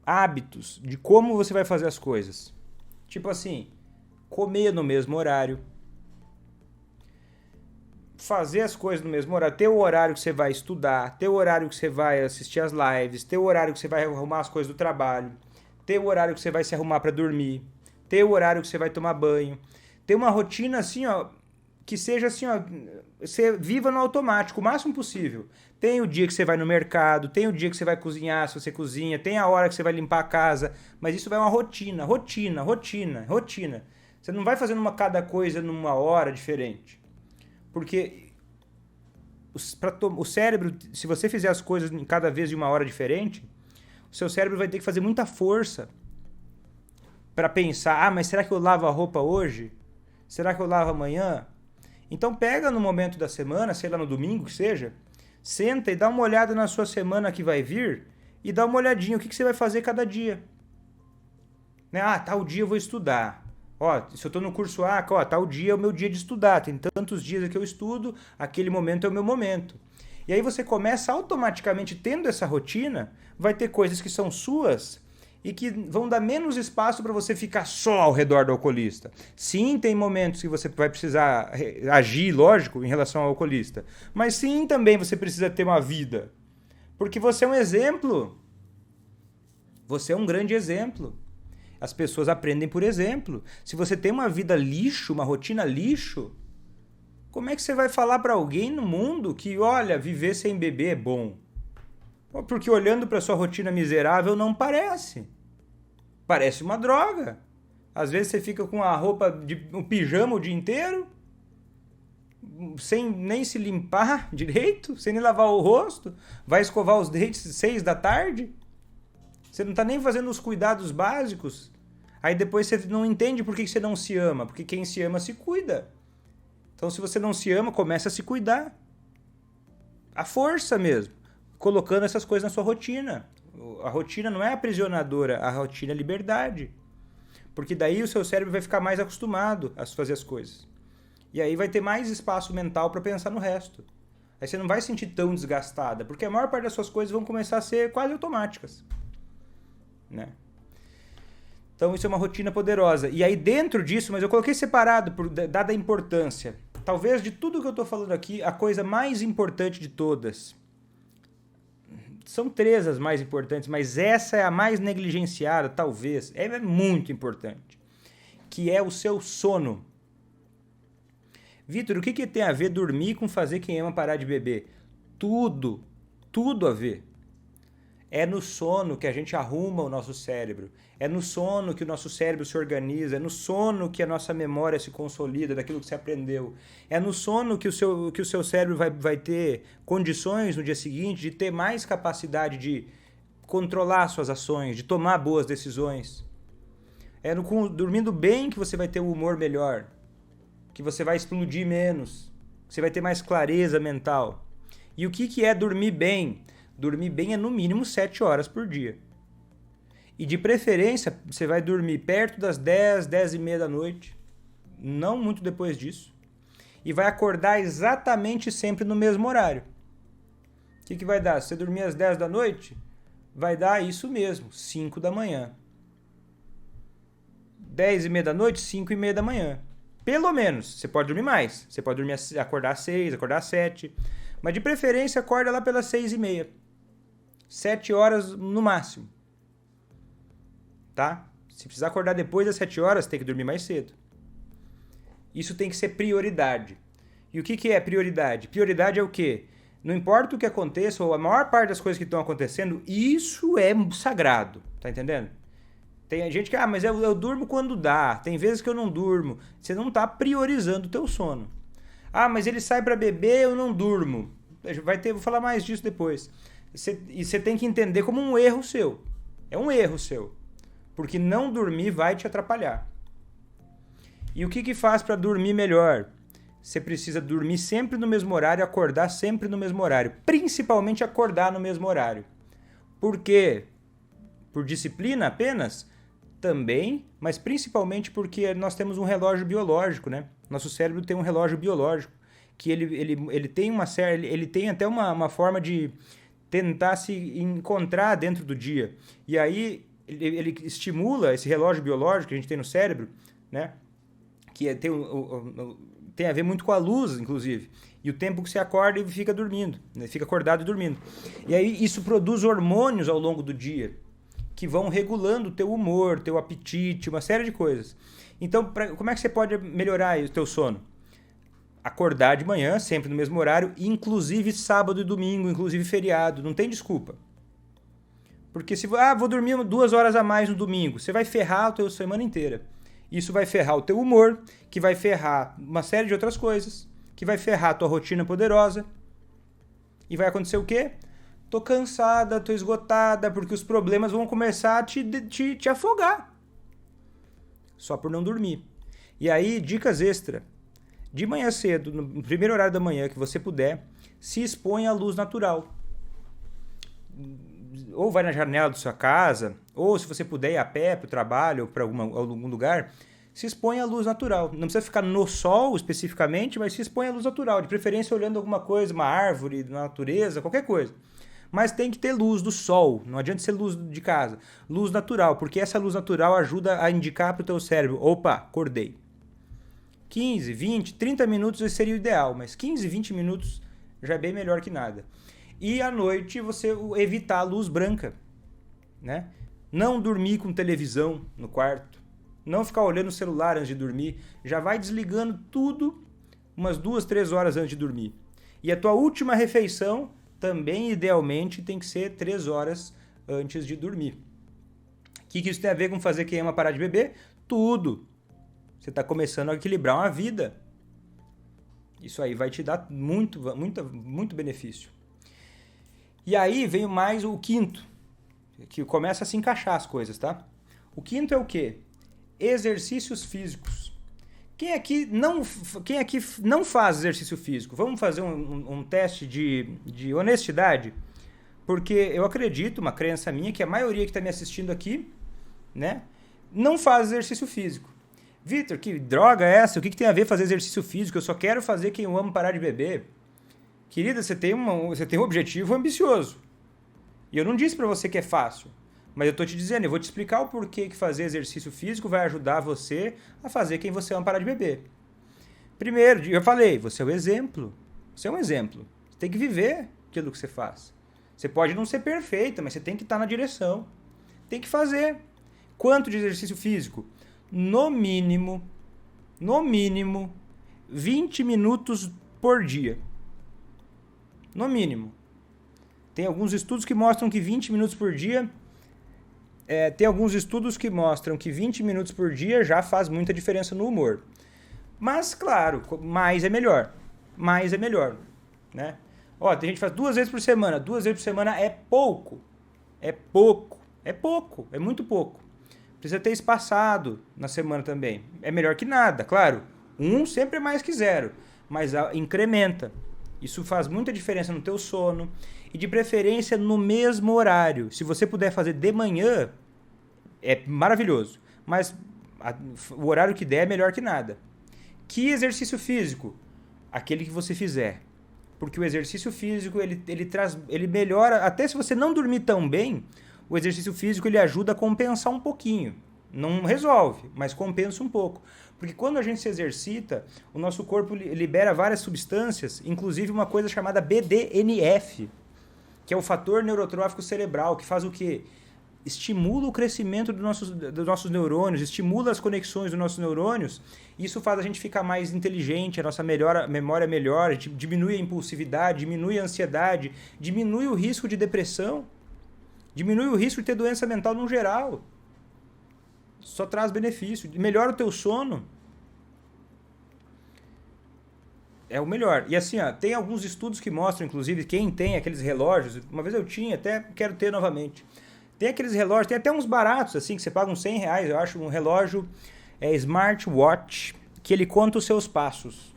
hábitos de como você vai fazer as coisas. Tipo assim, comer no mesmo horário, fazer as coisas no mesmo horário, ter o horário que você vai estudar, ter o horário que você vai assistir as lives, ter o horário que você vai arrumar as coisas do trabalho, ter o horário que você vai se arrumar para dormir, ter o horário que você vai tomar banho, ter uma rotina assim, ó, que seja assim, ó, você viva no automático o máximo possível. Tem o dia que você vai no mercado, tem o dia que você vai cozinhar, se você cozinha, tem a hora que você vai limpar a casa, mas isso vai uma rotina. Você não vai fazendo cada coisa numa hora diferente. Porque o cérebro, se você fizer as coisas cada vez de uma hora diferente, o seu cérebro vai ter que fazer muita força para pensar, mas será que eu lavo a roupa hoje? Será que eu lavo amanhã? Então pega no momento da semana, sei lá, no domingo que seja, senta e dá uma olhada na sua semana que vai vir e dá uma olhadinha o que você vai fazer cada dia. Né? Ah, tal dia eu vou estudar. Ó, se eu estou no curso A, ó, tal dia é o meu dia de estudar. Tem tantos dias que eu estudo, aquele momento é o meu momento. E aí você começa automaticamente, tendo essa rotina, vai ter coisas que são suas e que vão dar menos espaço para você ficar só ao redor do alcoolista. Sim, tem momentos que você vai precisar agir, lógico, em relação ao alcoolista. Mas sim, também você precisa ter uma vida. Porque você é um exemplo. Você é um grande exemplo. As pessoas aprendem por exemplo. Se você tem uma vida lixo, uma rotina lixo, como é que você vai falar para alguém no mundo que, olha, viver sem beber é bom? Porque olhando para sua rotina miserável não parece. Parece uma droga. Às vezes você fica com a roupa de um pijama o dia inteiro, sem nem se limpar direito, sem nem lavar o rosto, vai escovar os dentes às 6 da tarde. Você não está nem fazendo os cuidados básicos. Aí depois você não entende por que você não se ama. Porque quem se ama se cuida. Então se você não se ama, começa a se cuidar. A força mesmo. Colocando essas coisas na sua rotina. A rotina não é aprisionadora, a rotina é liberdade. Porque daí o seu cérebro vai ficar mais acostumado a fazer as coisas. E aí vai ter mais espaço mental para pensar no resto. Aí você não vai se sentir tão desgastada. Porque a maior parte das suas coisas vão começar a ser quase automáticas. Né? Então isso é uma rotina poderosa. E aí dentro disso, mas eu coloquei separado, dada a importância. Talvez de tudo que eu estou falando aqui, a coisa mais importante de todas. São 3 as mais importantes, mas essa é a mais negligenciada, talvez. Ela é muito importante. Que é o seu sono. Vitor, o que tem a ver dormir com fazer quem ama parar de beber? Tudo a ver. É no sono que a gente arruma o nosso cérebro. É no sono que o nosso cérebro se organiza. É no sono que a nossa memória se consolida daquilo que você aprendeu. É no sono que o seu cérebro vai ter condições no dia seguinte de ter mais capacidade de controlar suas ações, de tomar boas decisões. É dormindo bem que você vai ter o humor melhor, que você vai explodir menos, que você vai ter mais clareza mental. E o que é dormir bem? Dormir bem é no mínimo 7 horas por dia. E de preferência, você vai dormir perto das 10, 10 e meia da noite. Não muito depois disso. E vai acordar exatamente sempre no mesmo horário. O que vai dar? Se você dormir às 10 da noite, vai dar isso mesmo, 5 da manhã. 10 e meia da noite, 5 e meia da manhã. Pelo menos. Você pode dormir mais. Você pode acordar às 6, acordar às 7. Mas de preferência, acorda lá pelas 6 e meia. 7 horas no máximo. Tá? Se precisar acordar depois das 7 horas, tem que dormir mais cedo. Isso tem que ser prioridade. E o que é prioridade? Prioridade é o quê? Não importa o que aconteça, ou a maior parte das coisas que estão acontecendo, isso é sagrado. Tá entendendo? Tem gente que, mas eu durmo quando dá. Tem vezes que eu não durmo. Você não está priorizando o teu sono. Mas ele sai para beber, eu não durmo. Vou falar mais disso depois. E você tem que entender como um erro seu. É um erro seu. Porque não dormir vai te atrapalhar. E o que faz para dormir melhor? Você precisa dormir sempre no mesmo horário, acordar sempre no mesmo horário. Principalmente acordar no mesmo horário. Por quê? Por disciplina apenas? Também, mas principalmente porque nós temos um relógio biológico, né? Nosso cérebro tem um relógio biológico, que ele tem ele tem até uma forma de tentar se encontrar dentro do dia. E aí ele estimula esse relógio biológico que a gente tem no cérebro, né? Que tem a ver muito com a luz, inclusive. E o tempo que você acorda e fica dormindo, né? Fica acordado e dormindo. E aí isso produz hormônios ao longo do dia, que vão regulando o teu humor, teu apetite, uma série de coisas. Então, como é que você pode melhorar o teu sono? Acordar de manhã, sempre no mesmo horário, inclusive sábado e domingo, inclusive feriado. Não tem desculpa. Porque se vou dormir 2 horas a mais no domingo, você vai ferrar a tua semana inteira. Isso vai ferrar o teu humor, que vai ferrar uma série de outras coisas, que vai ferrar a tua rotina poderosa. E vai acontecer o quê? Tô cansada, tô esgotada, porque os problemas vão começar a te afogar. Só por não dormir. E aí, dicas extra. De manhã cedo, no primeiro horário da manhã que você puder, se expõe à luz natural. ou vai na janela da sua casa, ou se você puder ir a pé para o trabalho ou para algum lugar, se expõe à luz natural. Não precisa ficar no sol especificamente, mas se expõe à luz natural, de preferência olhando alguma coisa, uma árvore, na natureza, qualquer coisa. Mas tem que ter luz do sol, não adianta ser luz de casa. Luz natural, porque essa luz natural ajuda a indicar para o teu cérebro, opa, acordei. 15, 20, 30 minutos seria o ideal, mas 15, 20 minutos já é bem melhor que nada. E à noite você evitar a luz branca, né? Não dormir com televisão no quarto, não ficar olhando o celular antes de dormir, já vai desligando tudo umas 2, 3 horas antes de dormir. E a tua última refeição também, idealmente, tem que ser 3 horas antes de dormir. O que isso tem a ver com fazer quem ama parar de beber? Tudo. Você está começando a equilibrar uma vida. Isso aí vai te dar muito benefício. E aí vem mais o quinto, que começa a se encaixar as coisas, tá? O quinto é o quê? Exercícios físicos. Quem aqui não faz exercício físico? Vamos fazer um teste de honestidade? Porque eu acredito, uma crença minha, que a maioria que está me assistindo aqui, né, não faz exercício físico. Vitor, que droga é essa? O que tem a ver fazer exercício físico? Eu só quero fazer quem eu amo parar de beber. Querida, você tem um objetivo ambicioso. E eu não disse para você que é fácil. Mas eu tô te dizendo, eu vou te explicar o porquê que fazer exercício físico vai ajudar você a fazer quem você ama parar de beber. Primeiro, eu falei, você é o exemplo. Você é um exemplo. Você tem que viver aquilo que você faz. Você pode não ser perfeita, mas você tem que estar na direção. Tem que fazer. Quanto de exercício físico? No mínimo, 20 minutos por dia. No mínimo. Tem alguns estudos que mostram que 20 minutos por dia... tem alguns estudos que mostram que 20 minutos por dia já faz muita diferença no humor. Mas, claro, mais é melhor. Mais é melhor, né? Ó, tem gente que faz 2 vezes por semana. 2 vezes por semana é pouco. É pouco. É pouco. É muito pouco. Precisa ter espaçado na semana também. É melhor que nada, claro. 1 sempre é mais que 0. Mas incrementa. Isso faz muita diferença no teu sono. E de preferência no mesmo horário. Se você puder fazer de manhã, é maravilhoso. Mas o horário que der é melhor que nada. Que exercício físico? Aquele que você fizer. Porque o exercício físico, ele melhora, até se você não dormir tão bem, o exercício físico ele ajuda a compensar um pouquinho. Não resolve, mas compensa um pouco. Porque quando a gente se exercita, o nosso corpo libera várias substâncias, inclusive uma coisa chamada BDNF, que é o fator neurotrófico cerebral, que faz o quê? Estimula o crescimento dos nossos neurônios, estimula as conexões dos nossos neurônios, e isso faz a gente ficar mais inteligente, a nossa memória melhora, diminui a impulsividade, diminui a ansiedade, diminui o risco de depressão, diminui o risco de ter doença mental no geral. Só traz benefício, melhora o teu sono. É o melhor. E assim, ó, tem alguns estudos que mostram, inclusive, quem tem aqueles relógios, uma vez eu tinha, até quero ter novamente. Tem aqueles relógios, tem até uns baratos, assim, que você paga uns R$100, eu acho, um relógio smartwatch, que ele conta os seus passos.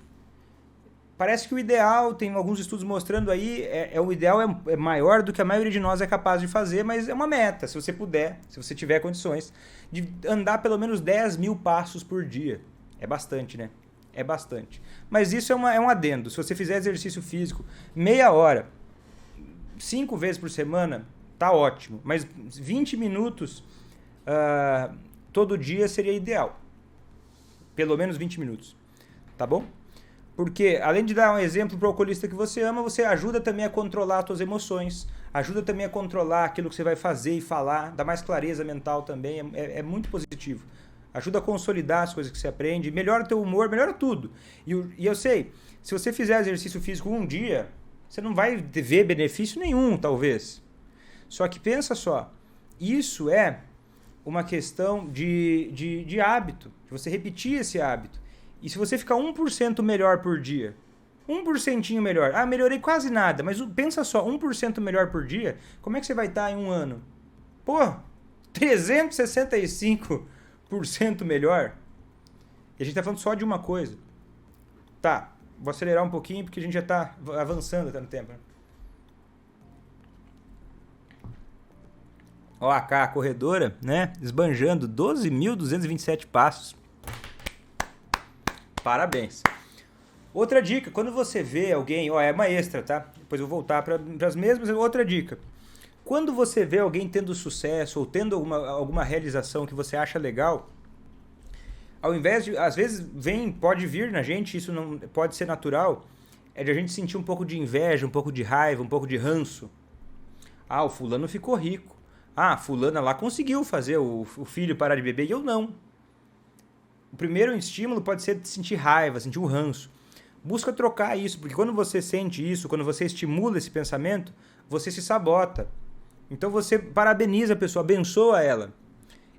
Parece que o ideal, tem alguns estudos mostrando aí, o ideal é maior do que a maioria de nós é capaz de fazer, mas é uma meta, se você puder, se você tiver condições, de andar pelo menos 10 mil passos por dia. É bastante, né? É bastante. Mas isso é um adendo. Se você fizer exercício físico meia hora, 5 vezes por semana, tá ótimo. Mas 20 minutos todo dia seria ideal. Pelo menos 20 minutos. Tá bom? Porque, além de dar um exemplo para o alcoolista que você ama, você ajuda também a controlar as suas emoções, ajuda também a controlar aquilo que você vai fazer e falar, dá mais clareza mental também, é muito positivo. Ajuda a consolidar as coisas que você aprende, melhora o teu humor, melhora tudo. E eu sei, se você fizer exercício físico um dia, você não vai ver benefício nenhum, talvez. Só que pensa só, isso é uma questão de hábito, de você repetir esse hábito. E se você ficar 1% melhor por dia, 1% melhor, melhorei quase nada, mas pensa só, 1% melhor por dia, como é que você vai estar em um ano? Pô, 365% melhor? E a gente tá falando só de uma coisa. Tá, vou acelerar um pouquinho porque a gente já tá avançando, tá no tempo, né? Ó, a corredora, né? Esbanjando 12.227 passos. Parabéns. Outra dica, quando você vê alguém, ó, é uma extra, tá? Depois eu vou voltar para as mesmas, outra dica. Quando você vê alguém tendo sucesso ou tendo alguma realização que você acha legal, ao invés de, às vezes pode vir na gente, isso não pode ser natural, é de a gente sentir um pouco de inveja, um pouco de raiva, um pouco de ranço. Ah, o fulano ficou rico. Ah, a fulana lá conseguiu fazer o filho parar de beber e eu não. O primeiro estímulo pode ser de sentir raiva, sentir um ranço. Busca trocar isso, porque quando você sente isso, quando você estimula esse pensamento, você se sabota. Então você parabeniza a pessoa, abençoa ela.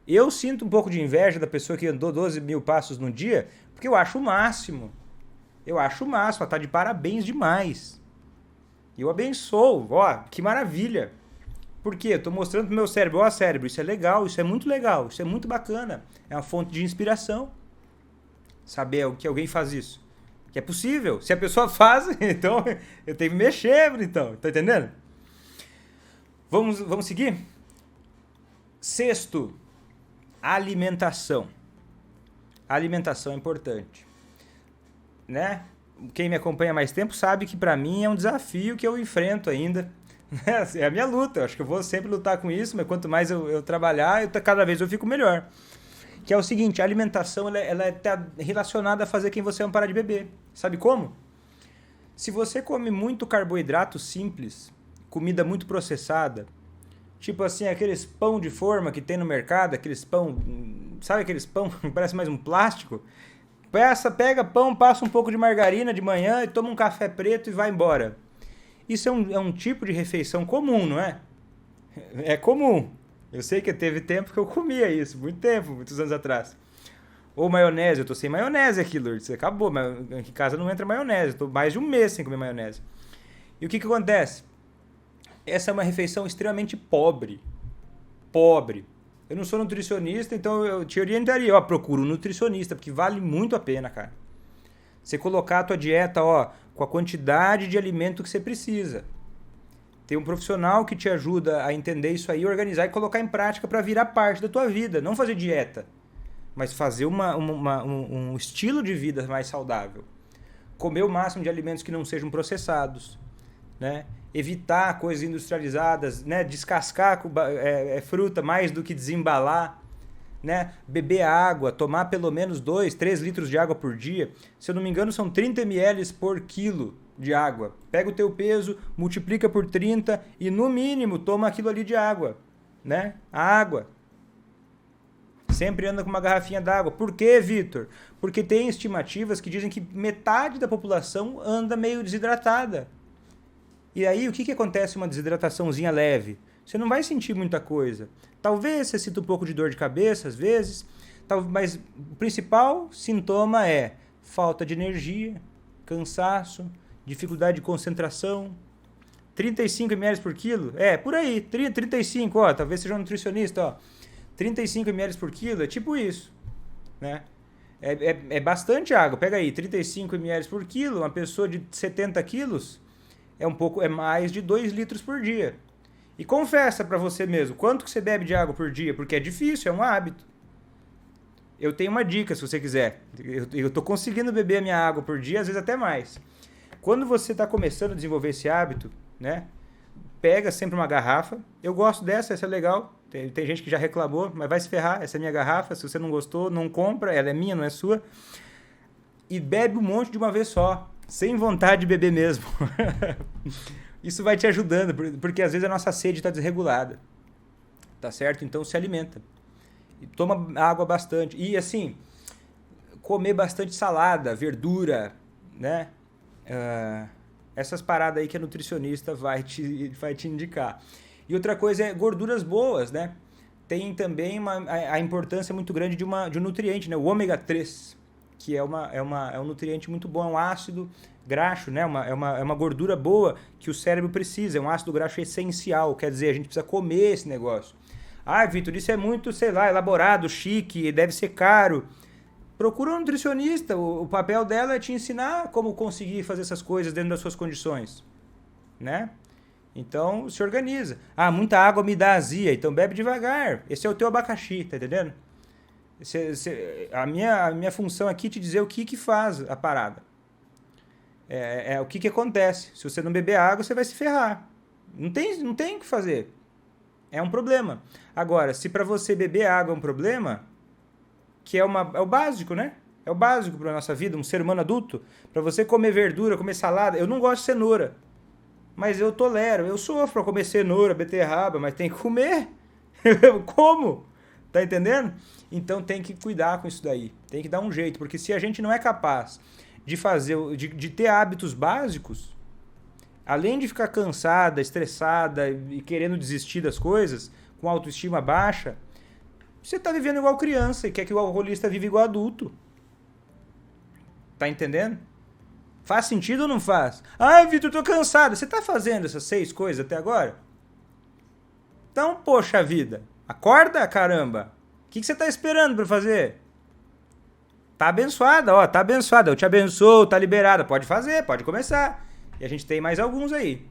Eu sinto um pouco de inveja da pessoa que andou 12 mil passos no dia, porque eu acho o máximo. Eu acho o máximo, ela tá de parabéns demais. Eu abençoo, ó, que maravilha. Por quê? Eu tô mostrando pro meu cérebro, ó cérebro, isso é legal, isso é muito legal, isso é muito bacana. É uma fonte de inspiração. Saber que alguém faz isso. Que é possível. Se a pessoa faz, então eu tenho que mexer, então. Tá entendendo? Vamos seguir? Sexto, alimentação. A alimentação é importante. Né? Quem me acompanha há mais tempo sabe que pra mim é um desafio que eu enfrento ainda. É a minha luta. Eu acho que eu vou sempre lutar com isso, mas quanto mais eu trabalhar, cada vez eu fico melhor. Que é o seguinte, a alimentação ela tá relacionada a fazer quem você é parar de beber. Sabe como? Se você come muito carboidrato simples, comida muito processada, tipo assim, aqueles pão de forma que tem no mercado, aqueles pão, sabe aqueles pão que parece mais um plástico? Pega pão, passa um pouco de margarina de manhã e toma um café preto e vai embora. Isso é um tipo de refeição comum, não é? É comum. Eu sei que teve tempo que eu comia isso, muito tempo, muitos anos atrás. Ou maionese, eu tô sem maionese aqui, Lourdes, acabou, mas aqui em casa não entra maionese, eu tô mais de um mês sem comer maionese. E o que acontece? Essa é uma refeição extremamente pobre. Pobre. Eu não sou nutricionista, então eu te orientaria, ó, procura um nutricionista, porque vale muito a pena, cara. Você colocar a tua dieta, ó, com a quantidade de alimento que você precisa. Tem um profissional que te ajuda a entender isso aí, organizar e colocar em prática para virar parte da tua vida. Não fazer dieta, mas fazer um estilo de vida mais saudável. Comer o máximo de alimentos que não sejam processados, né? Evitar coisas industrializadas, né? Descascar fruta mais do que desembalar, né? Beber água, tomar pelo menos 2, 3 litros de água por dia. Se eu não me engano, são 30 ml por quilo de água. Pega o teu peso, multiplica por 30 e no mínimo toma aquilo ali de água, né? A água. Sempre anda com uma garrafinha d'água. Por quê, Vitor? Porque tem estimativas que dizem que metade da população anda meio desidratada. E aí, o que acontece uma desidrataçãozinha leve? Você não vai sentir muita coisa. Talvez você sinta um pouco de dor de cabeça, às vezes, mas o principal sintoma é falta de energia, cansaço, dificuldade de concentração. 35 ml por quilo? Por aí, 35, ó, talvez seja um nutricionista, ó. 35 ml por quilo é tipo isso, né? É bastante água. Pega aí, 35 ml por quilo, uma pessoa de 70 quilos é mais de 2 litros por dia. E confessa pra você mesmo, quanto que você bebe de água por dia? Porque é difícil, é um hábito. Eu tenho uma dica, se você quiser. Eu tô conseguindo beber a minha água por dia, às vezes até mais. Quando você está começando a desenvolver esse hábito, né? Pega sempre uma garrafa. Eu gosto dessa, essa é legal. Tem gente que já reclamou, mas vai se ferrar. Essa é a minha garrafa. Se você não gostou, não compra. Ela é minha, não é sua. E bebe um monte de uma vez só. Sem vontade de beber mesmo. Isso vai te ajudando, porque às vezes a nossa sede está desregulada. Tá certo? Então se alimenta. E toma água bastante. E assim, comer bastante salada, verdura, né? Essas paradas aí que a nutricionista vai te indicar. E outra coisa é gorduras boas, né? Tem também a importância muito grande de um nutriente, né? O ômega 3, que é um nutriente muito bom, é um ácido graxo, né? É uma gordura boa que o cérebro precisa, é um ácido graxo essencial, quer dizer, a gente precisa comer esse negócio. Ah, Vitor, isso é muito, sei lá, elaborado, chique, deve ser caro. Procura um nutricionista, o papel dela é te ensinar como conseguir fazer essas coisas dentro das suas condições, né? Então, se organiza. Ah, muita água me dá azia, então bebe devagar. Esse é o teu abacaxi, tá entendendo? A minha função aqui é te dizer o que faz a parada. O que acontece. Se você não beber água, você vai se ferrar. Não tem o que fazer. É um problema. Agora, se para você beber água é um problema, que é o básico, né? É o básico para nossa vida, um ser humano adulto. Para você comer verdura, comer salada. Eu não gosto de cenoura, mas eu tolero. Eu sofro para comer cenoura, beterraba, mas tem que comer. Como? Tá entendendo? Então tem que cuidar com isso daí. Tem que dar um jeito, porque se a gente não é capaz de ter hábitos básicos, além de ficar cansada, estressada e querendo desistir das coisas, com autoestima baixa, você tá vivendo igual criança e quer que o alcoolista viva igual adulto. Tá entendendo? Faz sentido ou não faz? Ah, Vitor, tô cansado. Você tá fazendo essas 6 coisas até agora? Então, poxa vida, acorda, caramba. O que você tá esperando pra fazer? Tá abençoada, ó, tá abençoada. Eu te abençoo, tá liberada. Pode fazer, pode começar. E a gente tem mais alguns aí.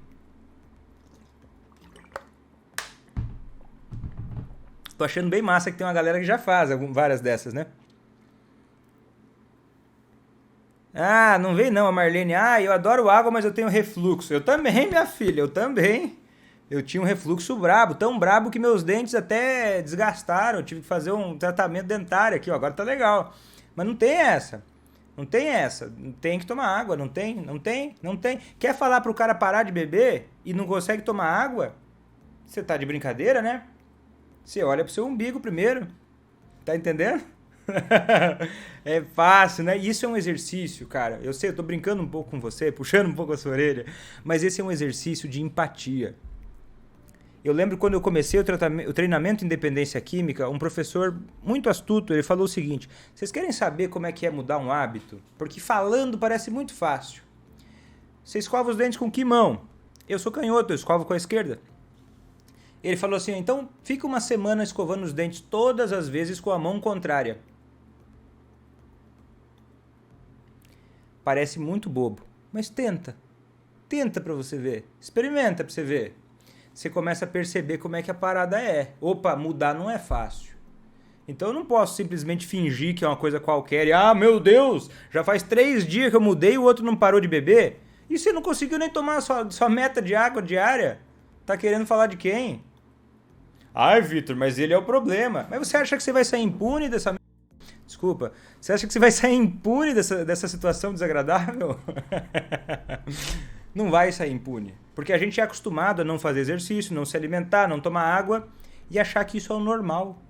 Tô achando bem massa que tem uma galera que já faz várias dessas, né? Ah, não vem não, a Marlene. Ah, eu adoro água, mas eu tenho refluxo. Eu também, minha filha, eu também. Eu tinha um refluxo brabo, tão brabo que meus dentes até desgastaram. Eu tive que fazer um tratamento dentário aqui, ó. Agora tá legal. Mas não tem essa. Não tem essa. Tem que tomar água. Não tem. Quer falar pro cara parar de beber e não consegue tomar água? Você tá de brincadeira, né? Você olha pro seu umbigo primeiro. Tá entendendo? É fácil, né? Isso é um exercício, cara. Eu sei, eu tô brincando um pouco com você, puxando um pouco a sua orelha, mas esse é um exercício de empatia. Eu lembro quando eu comecei o treinamento em dependência química, um professor muito astuto, ele falou o seguinte: vocês querem saber como é que é mudar um hábito? Porque falando parece muito fácil. Você escova os dentes com que mão? Eu sou canhoto, eu escovo com a esquerda. Ele falou assim: então fica uma semana escovando os dentes todas as vezes com a mão contrária. Parece muito bobo, mas tenta. Tenta pra você ver. Experimenta pra você ver. Você começa a perceber como é que a parada é. Opa, mudar não é fácil. Então eu não posso simplesmente fingir que é uma coisa qualquer e, ah, meu Deus, já faz 3 dias que eu mudei e o outro não parou de beber. E você não conseguiu nem tomar a sua meta de água diária? Tá querendo falar de quem? Ai, Vitor, mas ele é o problema. Mas você acha que você vai sair impune dessa... Desculpa. Você acha que você vai sair impune dessa situação desagradável? Não vai sair impune. Porque a gente é acostumado a não fazer exercício, não se alimentar, não tomar água e achar que isso é o normal.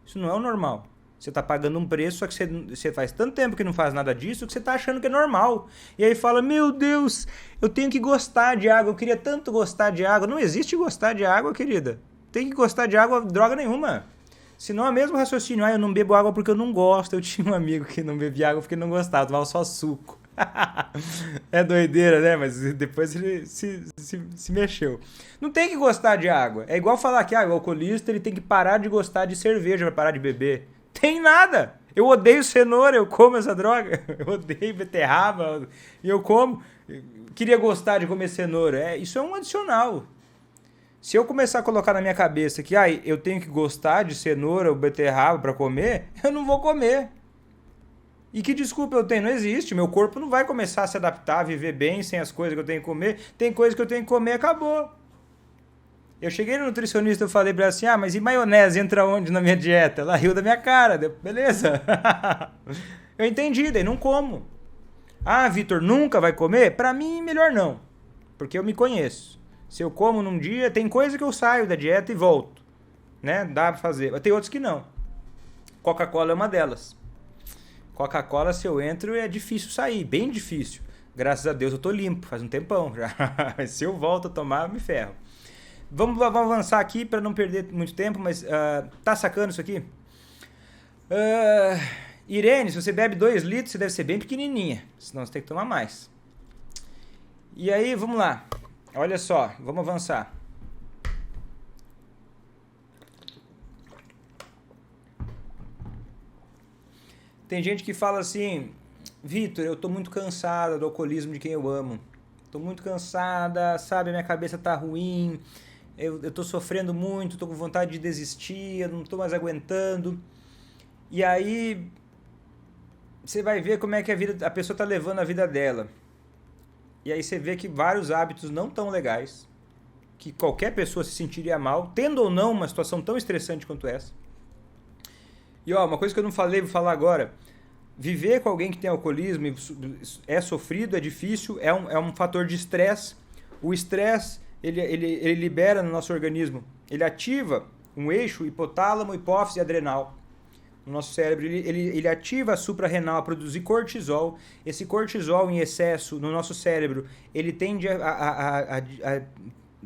Isso não é o normal. Você está pagando um preço, só que você faz tanto tempo que não faz nada disso que você está achando que é normal. E aí fala, meu Deus, eu tenho que gostar de água, eu queria tanto gostar de água. Não existe gostar de água, querida. Tem que gostar de água, droga nenhuma. Senão é o mesmo raciocínio. Ah, eu não bebo água porque eu não gosto. Eu tinha um amigo que não bebia água porque não gostava, tomava só suco. É doideira, né? Mas depois ele se mexeu. Não tem que gostar de água. É igual falar que o alcoolista ele tem que parar de gostar de cerveja para parar de beber. Tem nada. Eu odeio cenoura, eu como essa droga. Eu odeio beterraba, e eu como. Queria gostar de comer cenoura. Isso é um adicional. Se eu começar a colocar na minha cabeça que eu tenho que gostar de cenoura ou beterraba para comer, eu não vou comer. E que desculpa eu tenho? Não existe. Meu corpo não vai começar a se adaptar, a viver bem sem as coisas que eu tenho que comer. Tem coisas que eu tenho que comer, acabou. Eu cheguei no nutricionista e falei pra ela assim, mas e maionese entra onde na minha dieta? Ela riu da minha cara, beleza. Eu entendi, daí não como. Ah, Vitor, nunca vai comer? Pra mim, melhor não. Porque eu me conheço. Se eu como num dia, tem coisa que eu saio da dieta e volto. Né? Dá pra fazer. Mas tem outros que não. Coca-Cola é uma delas. Coca-Cola, se eu entro, é difícil sair. Bem difícil. Graças a Deus eu tô limpo. Faz um tempão já. Se eu volto a tomar, eu me ferro. Vamos avançar aqui para não perder muito tempo, mas tá sacando isso aqui? Irene, se você bebe 2 litros, você deve ser bem pequenininha. Senão você tem que tomar mais. E aí, vamos lá. Olha só, vamos avançar. Tem gente que fala assim, Vitor, eu tô muito cansada do alcoolismo de quem eu amo. Tô muito cansada, sabe? Minha cabeça tá ruim, eu tô sofrendo muito, tô com vontade de desistir, eu não tô mais aguentando. E aí você vai ver como é que a pessoa tá levando a vida dela. E aí você vê que vários hábitos não tão legais, que qualquer pessoa se sentiria mal, tendo ou não uma situação tão estressante quanto essa. E ó, uma coisa que eu não falei, vou falar agora. Viver com alguém que tem alcoolismo é sofrido, é difícil, é um fator de estresse. O estresse, ele libera no nosso organismo, ele ativa um eixo hipotálamo, hipófise e adrenal no nosso cérebro. Ele ativa a suprarrenal a produzir cortisol. Esse cortisol em excesso no nosso cérebro, ele tende a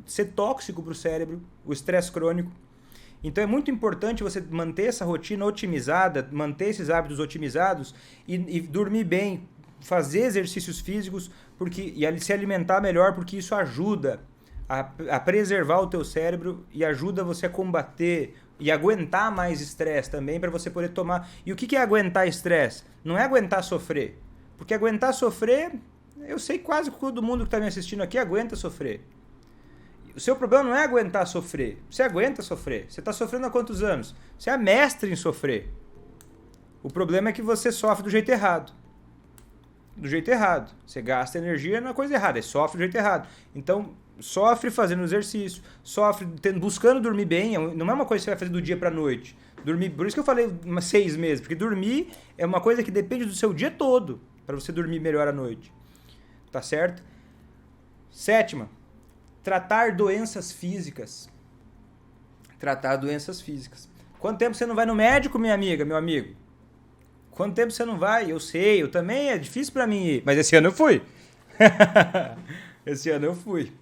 ser tóxico para o cérebro, o estresse crônico. Então é muito importante você manter essa rotina otimizada, manter esses hábitos otimizados e dormir bem, fazer exercícios físicos e se alimentar melhor, porque isso ajuda a preservar o teu cérebro e ajuda você a combater e aguentar mais estresse também, para você poder tomar. E o que é aguentar estresse? Não é aguentar sofrer. Porque aguentar sofrer, eu sei que quase todo mundo que está me assistindo aqui aguenta sofrer. O seu problema não é aguentar sofrer. Você aguenta sofrer. Você está sofrendo há quantos anos? Você é mestre em sofrer. O problema é que você sofre do jeito errado. Do jeito errado. Você gasta energia na coisa errada. E sofre do jeito errado. Então, sofre fazendo exercício. Sofre buscando dormir bem. Não é uma coisa que você vai fazer do dia para a noite. Dormir, por isso que eu falei 6 meses. Porque dormir é uma coisa que depende do seu dia todo. Para você dormir melhor à noite. Tá certo? 7ª. Tratar doenças físicas. Tratar doenças físicas. Quanto tempo você não vai no médico, minha amiga, meu amigo? Quanto tempo você não vai? Eu sei, eu também, é difícil pra mim ir. Mas esse ano eu fui. Esse ano eu fui.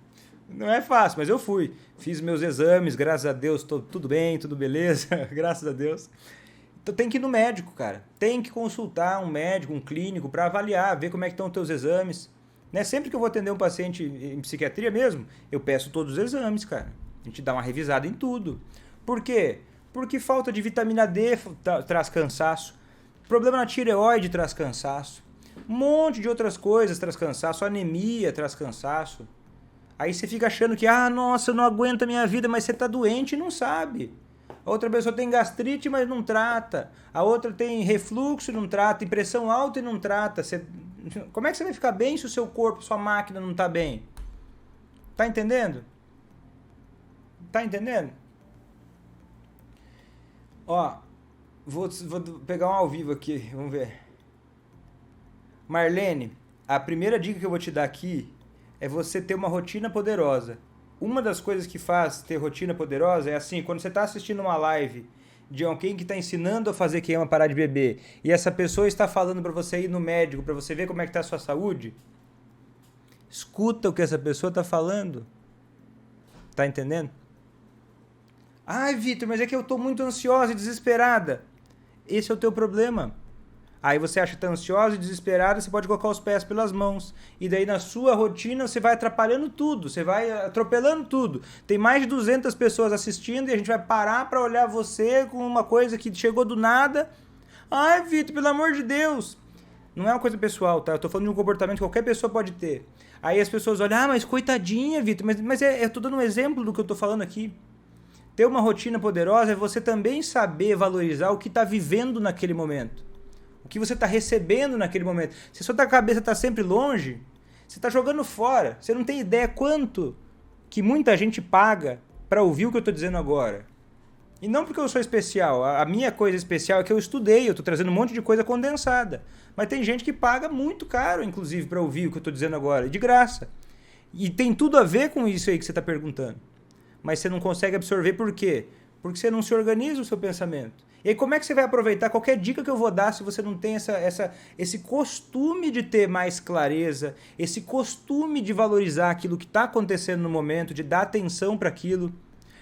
Não é fácil, mas eu fui. Fiz meus exames, graças a Deus, tudo bem, tudo beleza, graças a Deus. Então tem que ir no médico, cara. Tem que consultar um médico, um clínico, pra avaliar, ver como é que estão os teus exames. Né? Sempre que eu vou atender um paciente em psiquiatria mesmo, eu peço todos os exames, cara. A gente dá uma revisada em tudo. Por quê? Porque falta de vitamina D traz cansaço. Problema na tireoide traz cansaço. Um monte de outras coisas traz cansaço. Anemia traz cansaço. Aí você fica achando que, nossa, eu não aguento a minha vida, mas você tá doente e não sabe. A outra pessoa tem gastrite, mas não trata. A outra tem refluxo e não trata. Tem pressão alta e não trata. Como é que você vai ficar bem se o seu corpo, sua máquina não tá bem? Tá entendendo? Tá entendendo? Ó, vou pegar um ao vivo aqui, vamos ver. Marlene, a primeira dica que eu vou te dar aqui é você ter uma rotina poderosa. Uma das coisas que faz ter rotina poderosa é assim, quando você está assistindo uma live de alguém que está ensinando a fazer quem ama parar de beber, e essa pessoa está falando para você ir no médico, para você ver como é que está a sua saúde, escuta o que essa pessoa está falando. Tá entendendo? Ai, Vitor, mas é que eu estou muito ansiosa e desesperada. Esse é o teu problema. Aí você acha que está ansiosa e desesperada, você pode colocar os pés pelas mãos. E daí na sua rotina você vai atrapalhando tudo, você vai atropelando tudo. Tem mais de 200 pessoas assistindo e a gente vai parar para olhar você com uma coisa que chegou do nada. Ai, Vitor, pelo amor de Deus. Não é uma coisa pessoal, tá? Eu tô falando de um comportamento que qualquer pessoa pode ter. Aí as pessoas olham, mas coitadinha, Vitor, mas eu tô dando um exemplo do que eu tô falando aqui. Ter uma rotina poderosa é você também saber valorizar o que está vivendo naquele momento. O que você está recebendo naquele momento. Se a sua cabeça está sempre longe, você está jogando fora. Você não tem ideia quanto que muita gente paga para ouvir o que eu estou dizendo agora. E não porque eu sou especial. A minha coisa especial é que eu estudei, eu estou trazendo um monte de coisa condensada. Mas tem gente que paga muito caro, inclusive, para ouvir o que eu estou dizendo agora, de graça. E tem tudo a ver com isso aí que você está perguntando. Mas você não consegue absorver por quê? Porque você não se organiza o seu pensamento. E aí como é que você vai aproveitar qualquer dica que eu vou dar se você não tem esse costume de ter mais clareza, esse costume de valorizar aquilo que está acontecendo no momento, de dar atenção para aquilo?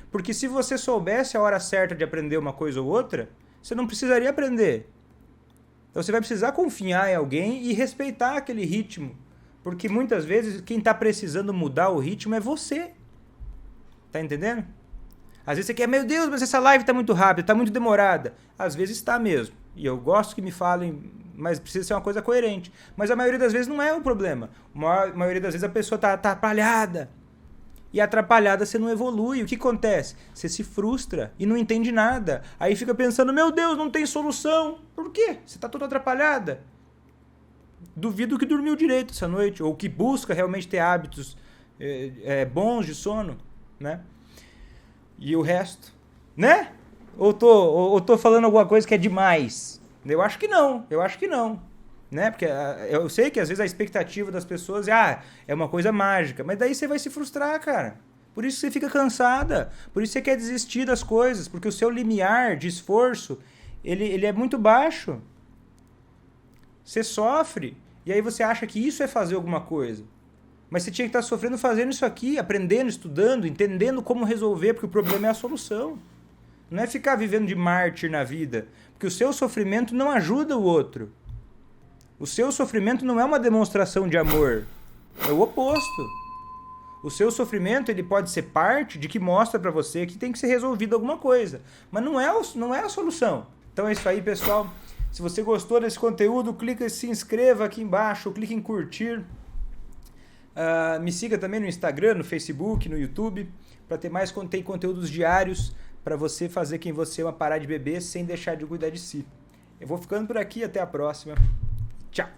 Porque se você soubesse a hora certa de aprender uma coisa ou outra, você não precisaria aprender. Então você vai precisar confiar em alguém e respeitar aquele ritmo. Porque muitas vezes quem está precisando mudar o ritmo é você. Tá entendendo? Às vezes você quer, meu Deus, mas essa live tá muito rápida, tá muito demorada. Às vezes tá mesmo. E eu gosto que me falem mas precisa ser uma coisa coerente. Mas a maioria das vezes não é o problema. A maioria das vezes a pessoa tá atrapalhada. E atrapalhada você não evolui. O que acontece? Você se frustra e não entende nada. Aí fica pensando, meu Deus, não tem solução. Por quê? Você tá toda atrapalhada. Duvido que dormiu direito essa noite, ou que busca realmente ter hábitos bons de sono, né? E o resto, né? Ou tô falando alguma coisa que é demais? Eu acho que não, né? Porque eu sei que às vezes a expectativa das pessoas é uma coisa mágica, mas daí você vai se frustrar, cara. Por isso você fica cansada, por isso você quer desistir das coisas, porque o seu limiar de esforço, ele é muito baixo. Você sofre, e aí você acha que isso é fazer alguma coisa. Mas você tinha que estar sofrendo fazendo isso aqui, aprendendo, estudando, entendendo como resolver, porque o problema é a solução. Não é ficar vivendo de mártir na vida, porque o seu sofrimento não ajuda o outro. O seu sofrimento não é uma demonstração de amor, é o oposto. O seu sofrimento ele pode ser parte de que mostra pra você que tem que ser resolvido alguma coisa, mas não é a solução. Então é isso aí, pessoal. Se você gostou desse conteúdo, clica e se inscreva aqui embaixo, clique em curtir. Me siga também no Instagram, no Facebook, no YouTube, para ter mais conteúdos diários para você fazer quem você ama parar de beber sem deixar de cuidar de si. Eu vou ficando por aqui, até a próxima. Tchau!